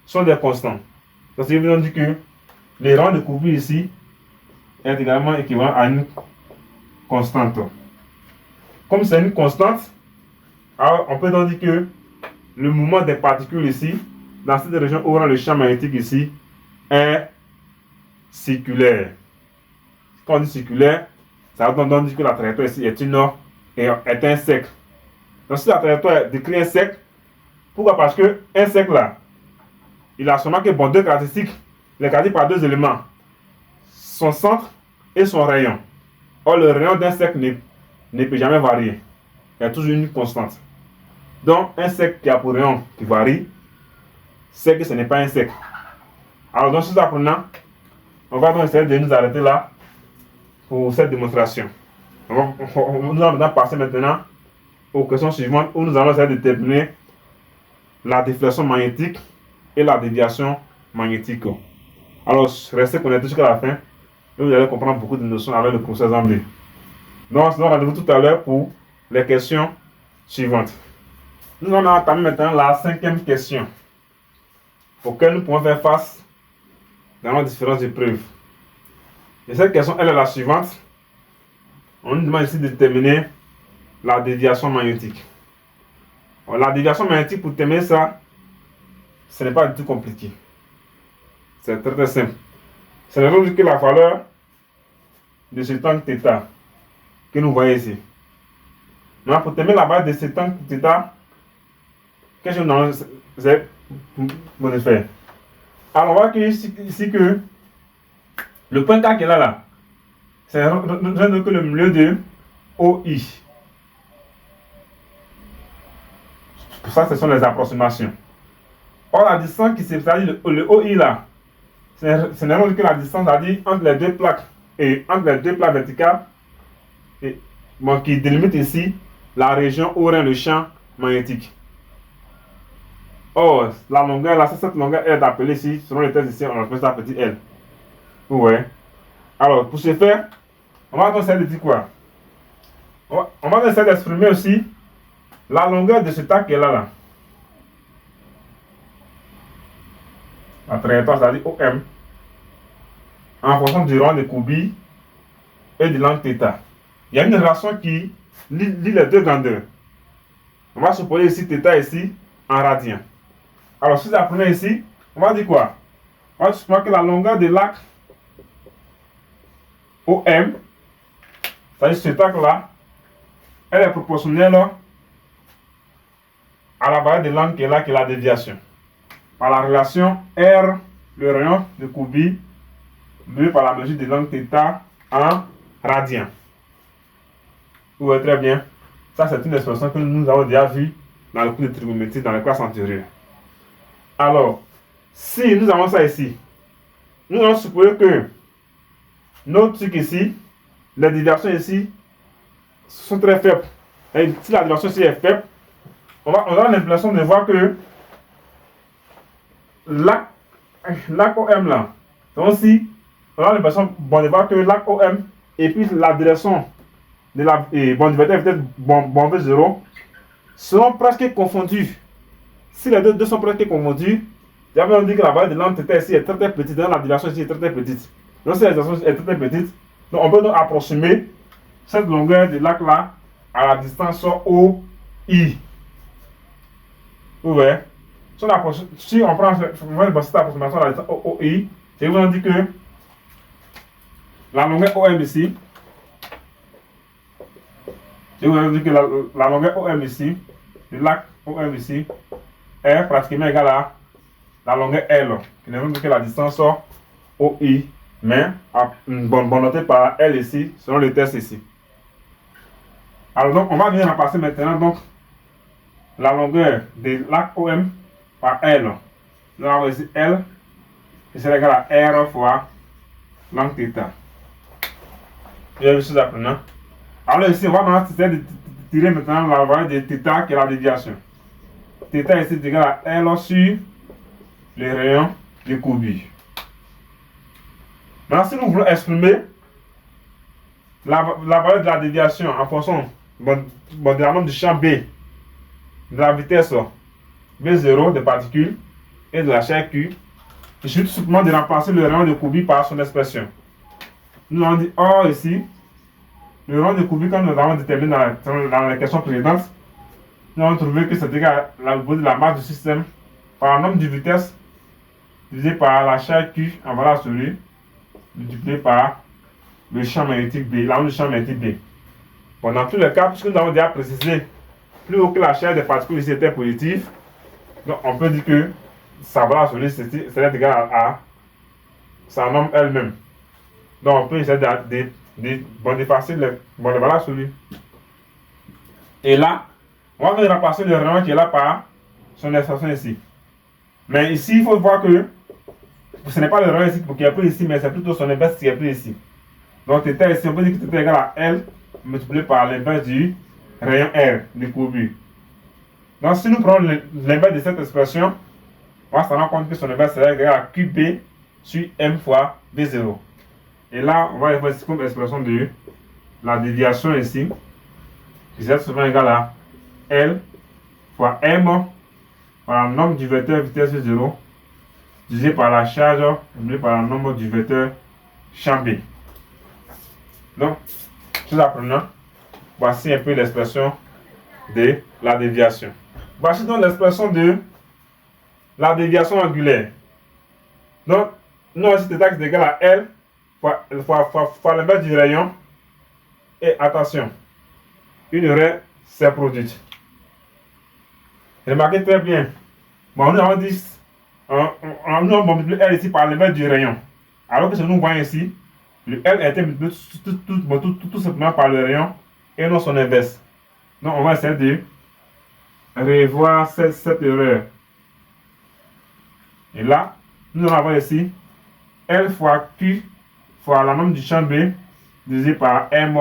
sont des constantes. Donc c'est évident que le rayon de Courby ici est également équivalent à une constante. Comme c'est une constante, alors on peut donc dire que le mouvement des particules ici, dans cette région où le champ magnétique ici, est circulaire. Quand on dit circulaire, ça veut donc dire que la trajectoire ici est un cercle. Donc si la trajectoire décrit un cercle, pourquoi? Parce que un cercle là, il a seulement que deux caractéristiques, les caractéristiques par deux éléments, son centre et son rayon. Or le rayon d'un cercle ne peut jamais varier. Il y a toujours une constante. Donc un cercle qui a pour rayon qui varie c'est que ce n'est pas un cercle. Alors, dans ce apprenant, on va donc essayer de nous arrêter là pour cette démonstration. Nous allons maintenant passer maintenant aux questions suivantes où nous allons essayer de déterminer la déflexion magnétique et la déviation magnétique. Alors, restez connectés jusqu'à la fin et vous allez comprendre beaucoup de notions avec le professeur Zambé. Donc, rendez-vous tout à l'heure pour les questions suivantes. Nous allons entamer maintenant la 5e question auquel nous pouvons faire face dans nos différentes épreuves. Et cette question, elle est la suivante. On nous demande ici de déterminer la déviation magnétique. Alors, la déviation magnétique, pour déterminer ça, ce n'est pas du tout compliqué. C'est très simple. C'est juste que la valeur de cet angle θ que nous voyons ici. Maintenant, pour déterminer la valeur de cet angle θ, qu'est-ce que nous allons faire? Alors, on voit ici que le point K qui est là, c'est que le milieu de OI. Pour ça, ce sont les approximations. Or, la distance qui sépare le OI là, ce n'est que la distance entre les deux plaques et entre les deux plaques verticales qui délimite ici la région où est le champ magnétique. Or, la longueur là, cette longueur est appelée ici, selon les tests ici, on appelle ça petit L. Ouais. Alors, pour ce faire, on va essayer de dire quoi? On va essayer d'exprimer aussi la longueur de ce tac qui est là. La trajectoire, c'est-à-dire OM, en fonction du rond de Kubi et de l'angle θ. Il y a une relation qui lie les deux grandeurs. On va supposer ici θ ici en radian. Alors, si vous apprenez ici, on va dire quoi? On va supposer que la longueur de l'arc OM, c'est-à-dire cet arc-là, elle est proportionnelle à la valeur de l'angle qui est là, qui est la déviation. Par la relation R, le rayon de Kubi, vu par la mesure de l'angle θ en radian. Vous voyez très bien. Ça, c'est une expression que nous avons déjà vue dans le cours de trigonométrie dans les classes antérieures. Alors, si nous avons ça ici, nous allons supposer que nos trucs ici, les déviations ici, sont très faibles. Et si la déviation ici est faible, on a l'impression de voir que l'arc OM là, donc si on a l'impression de voir que l'arc OM et puis la direction de la du vecteur peut-être bon 0 seront presque confondus. Si les deux sont presque confondus, on dit que la valeur de l'angle θ ici est très petite, donc la déviation ici est très petite. Donc si la déviation est très petite, donc on peut donc approximer cette longueur de l'arc là à la distance OI. Vous voyez? Si on prend cette approximation à la distance OI, je vous dis que la longueur OM ici, je vous dis que la longueur OM ici, de l'arc OM ici, est pratiquement égale à la longueur L, qui n'est même que la distance OI, mais notée par L ici, selon le test ici. Alors donc, on va venir remplacer maintenant donc la longueur de l'arc OM par L. Nous avons ici L, qui sera égal à R fois l'angle θ. Il y a une chose apprenant. Alors ici, on va maintenant essayer de tirer maintenant la valeur de θ qui est la déviation. Θ ici est égal à L sur le rayon de Kubi. Maintenant, si nous voulons exprimer la valeur de la déviation en fonction de la norme du champ B, de la vitesse B0 des particules et de la chair Q, il suffit tout simplement de remplacer le rayon de Kubi par son expression. Nous avons dit or ici, le rayon de Kubi, comme nous avons déterminé dans les questions précédentes, nous avons trouvé que c'est égal à la masse du système par la norme de vitesse divisé par la chair Q en valeur absolue, multiplié par le champ magnétique B, la norme du champ magnétique B. Bon, dans tous les cas, puisque nous avons déjà précisé plus haut que la chair des particules ici était positive, donc on peut dire que sa valeur absolue c'est égal à sa norme elle-même. Donc on peut essayer d'effacer les valeurs absolues. Et là, on va venir remplacer le rayon qui est là par son expression ici. Mais ici, il faut voir que ce n'est pas le rayon ici qui est pris ici, mais c'est plutôt son inverse qui est pris ici. Donc, θ ici, on peut dire que θ est égal à L multiplié par l'inverse du rayon R du courbure. Donc, si nous prenons l'inverse de cette expression, on va se rendre compte que son inverse sera égal à QP sur M fois V0. Et là, on va voir ici comme expression de la déviation ici, qui sera souvent égal à L fois M par le nombre du vecteur vitesse V0 divisé par la charge multiplié par le nombre du vecteur champ B. Donc, tout apprenant, voici un peu l'expression de la déviation. Voici donc l'expression de la déviation angulaire. Donc, nous avons cet axe égal à L fois l'inverse du rayon. Et attention, une raie s'est produite. Remarquez très bien. Bon, nous avons dit, nous avons multiplié L ici par l'inverse du rayon. Alors que ce que nous voyons ici, le L a été multiplié tout simplement par le rayon et non son inverse. Donc, on va essayer de revoir cette erreur. Et là, nous allons avoir ici L fois Q fois la norme du champ B divisé par M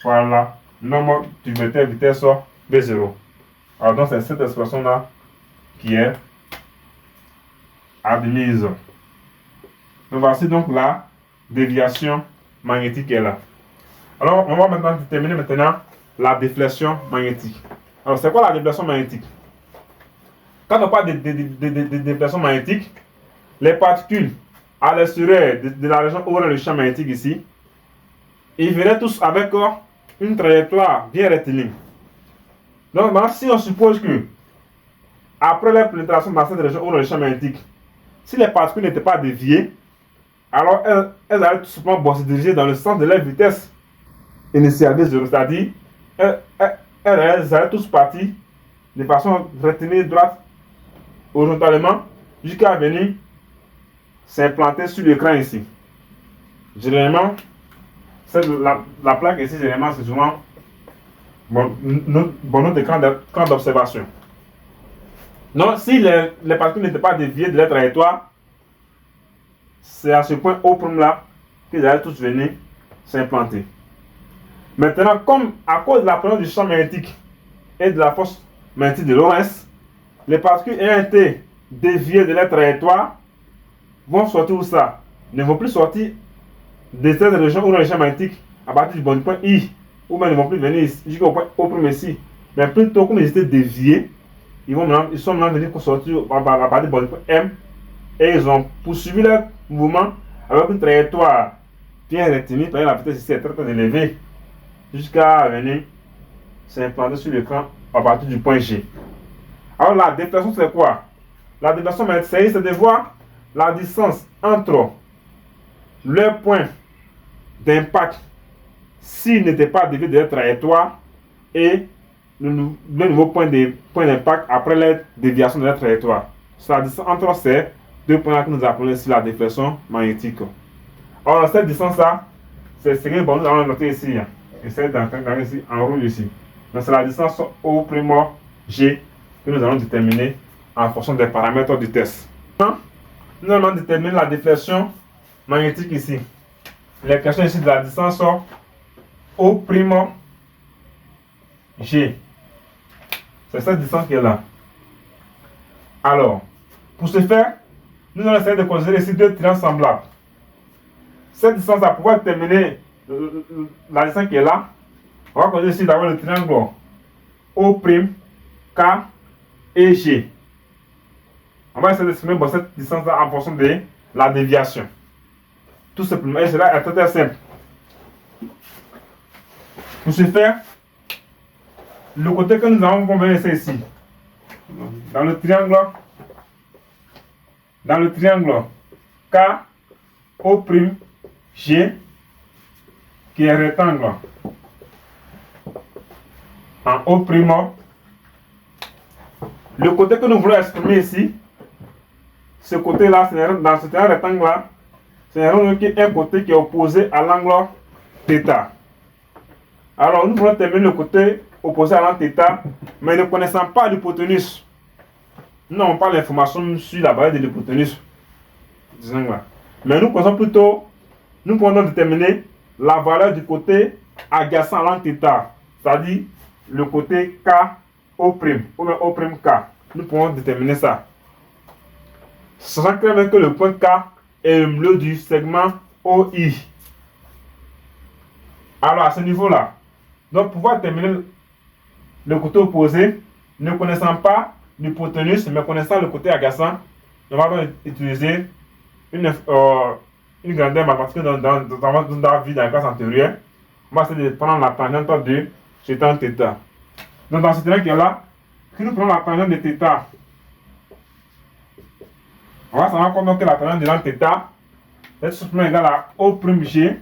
fois la norme du vecteur vitesse V0. Alors donc c'est cette expression là qui est admise. Donc voici donc la déviation magnétique est là. Alors on va maintenant déterminer la déflexion magnétique. Alors c'est quoi la déflexion magnétique? Quand on parle de déflexion magnétique, les particules à l'extérieur de la région où est le champ magnétique ici, ils viendraient tous avec une trajectoire bien rectiligne. Donc maintenant, si on suppose que après la pénétration dans cette région où est le champ magnétique, si les particules n'étaient pas déviées, alors elles allaient tout simplement se diriger dans le sens de leur vitesse initiale de 0, c'est-à-dire elles allaient tous partir de façon rectiligne droite horizontalement jusqu'à venir s'implanter sur l'écran ici. Généralement, la plaque ici, généralement, c'est souvent notre écran d'observation. Donc, si les particules n'étaient pas déviées de leur trajectoire, c'est à ce point O' là qu'ils allaient tous venir s'implanter. Maintenant, comme à cause de la présence du champ magnétique et de la force magnétique de Lorentz, les particules ayant été déviées de leur trajectoire vont sortir où ça? Ne vont plus sortir de cette région où le champ magnétique à partir du point I, ou même ils ne vont plus venir jusqu'au point O' ici. Mais plutôt, comme ils étaient déviés, ils sont maintenant venus sortir à partir du point M et ils ont poursuivi leur mouvement avec une trajectoire bien rectiligne, parce que la vitesse ici est très élevée, jusqu'à venir s'implanter sur l'écran à partir du point G. Alors la déflexion c'est quoi? La déflexion magnétique c'est de voir la distance entre le point d'impact s'il n'était pas dévié de leur trajectoire et le nouveau point d'impact après la déviation de leur trajectoire. C'est la distance entre ces deux points-là que nous appelons ici la déflexion magnétique. Alors cette distance-là, c'est ce que nous allons noter ici. Essayez d'entrer ici en rouge ici. Donc c'est la distance O'(G) que nous allons déterminer en fonction des paramètres du test. Nous allons déterminer la déflexion magnétique ici. Les questions ici de la distance O'(G). C'est cette distance qui est là. Alors, pour ce faire, nous allons essayer de considérer ici deux triangles semblables. Cette distance-là, pour pouvoir déterminer la distance qui est là, on va considérer ici d'abord le triangle O', K et G. On va essayer d'estimer cette distance-là en fonction de la déviation. Tout simplement, et cela est très simple. Pour ce faire, le côté que nous avons convenu, c'est ici. Dans le triangle K, O', G, qui est rectangle en O', le côté que nous voulons exprimer ici, ce côté-là, dans ce triangle rectangle-là, c'est un côté qui est opposé à l'angle θ. Alors, nous voulons terminer le côté opposé à l'angle θ, mais ne connaissant pas l'hypoténuse. nous n'avons pas l'information sur la valeur de l'hypoténuse. Mais nous pensons plutôt, nous pouvons déterminer la valeur du côté adjacent à l'angle θ, c'est-à-dire le côté K O', ou bien O'K. Nous pouvons déterminer ça. Sachant très bien que le point K est le milieu du segment OI. Alors à ce niveau-là, donc pour pouvoir déterminer le côté opposé, ne connaissant pas l'hypoténuse, mais connaissant le côté adjacent, on va donc utiliser une grandeur mathématique dans la vie dans la classe antérieure. On va essayer de prendre la tangente de cet angle θ. Donc dans ce terrain qui est là, si nous prenons la tangente de θ, on va savoir comment que la tangente de l'angle θ est tout simplement égale à O'G,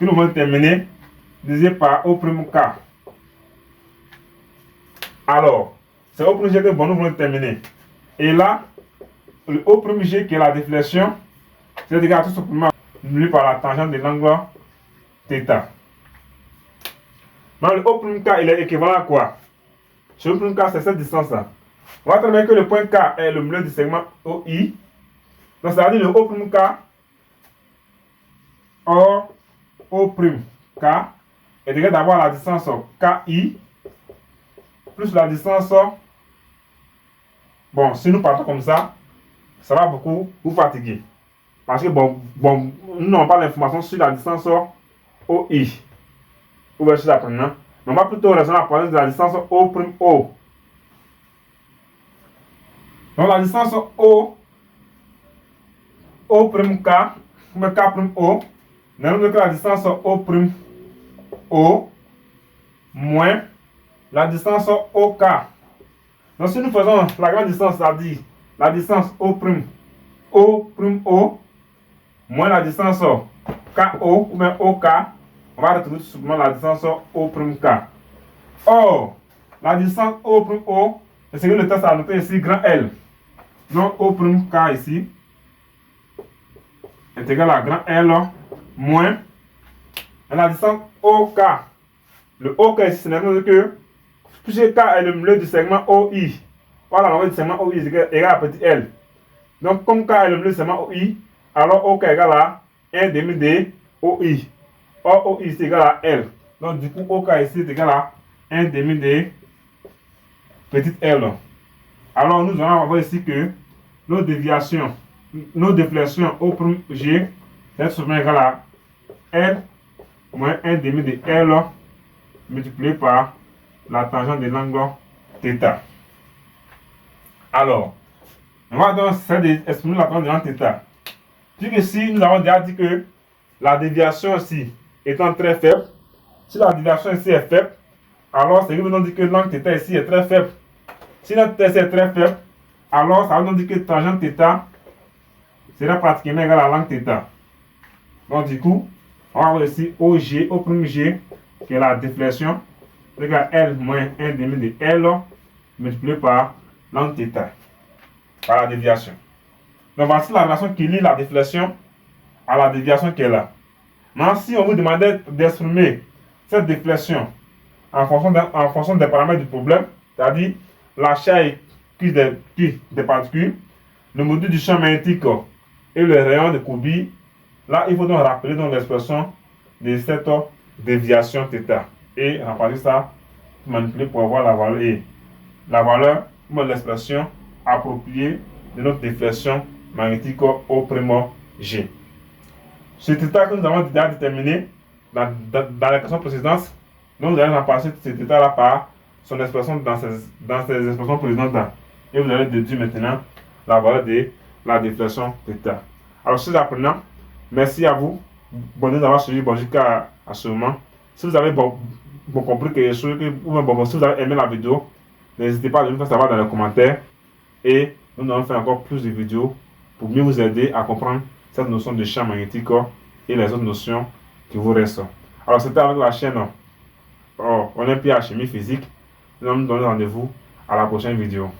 que nous allons terminer divisé par O'K. Alors, c'est O'G que nous voulons terminer. Et là, le O'G qui est la déflexion, c'est égal à tout simplement multiplié par la tangente de l'angle θ. Donc le O'K il est équivalent à quoi? Ce O'K c'est cette distance-là. On va trouver que le point K est le milieu du segment OI. Donc ça veut dire le O'K or O'K est égal d'avoir la distance KI plus la distance. Bon, si nous partons comme ça va beaucoup vous fatiguer. Parce que bon nous n'avons pas l'information sur la distance OI. Ou bien sur la première. Mais on va plutôt raisonner à partir de la distance O'. Donc la distance O'K, ou bien K'O, n'est rien que la distance O' moins la distance OK. Donc si nous faisons la grande distance, c'est-à-dire la distance O' moins la distance KO ou bien OK, on va retrouver tout simplement la distance O'K. Or, la distance O', c'est que le test a noté ici grand L. Donc O'K ici est égal à grand L moins la distance OK. Le OK ici, ce n'est que puisque K est le milieu du segment OI. Voilà, la longueur du segment OI est égal à petit L. Donc comme K est le milieu du segment OI, alors OK est égal à 1 demi de OI. Or OI c'est égal à L. Donc du coup OK ici est égal à 1 demi de petit L. Alors nous allons voir ici que nos déviations, nos déflexions O'G c'est souvent égal à L moins 1 demi de L multiplié par la tangente de l'angle θ. Alors, on va donc essayer d'exprimer la tangente de l'angle θ. Puisque si nous avons déjà dit que la déviation ici étant très faible, si la déviation ici est faible, alors c'est que nous avons dit que l'angle θ ici est très faible. Si notre θ est très faible, alors ça veut dire que tangente θ sera pratiquement égal à l'angle θ. Donc du coup, on va voir ici O'G, qui est la déflexion, égale L moins 1 demi de L multiplié par l'angle θ, par la déviation. Donc voici la relation qui lie la déflexion à la déviation qui est là. Maintenant, si on vous demandait d'exprimer cette déflexion en fonction des paramètres du problème, c'est-à-dire la chair qui des particules, le module du champ magnétique et le rayon de Courby, là il faut donc rappeler l'expression de cette déviation θ et remplacer ça, manipuler pour avoir la valeur ou l'expression appropriée de notre déflexion magnétique O'G. Ce θ que nous avons déjà déterminé dans la question précédente, nous allons remplacer ce θ là par son expression dans ces expressions précédentes là. Et vous allez déduire maintenant la valeur de la déflexion θ. Alors, chers apprenants, merci à vous. Bonne d'avoir suivi jusqu'à ce moment. Si vous avez compris quelque chose, ou si vous avez aimé la vidéo, n'hésitez pas à nous faire savoir dans les commentaires. Et nous allons faire encore plus de vidéos pour mieux vous aider à comprendre cette notion de champ magnétique et les autres notions qui vous restent. Alors, c'était avec la chaîne Olympia Chimie Physique. Nous allons nous donner rendez-vous à la prochaine vidéo.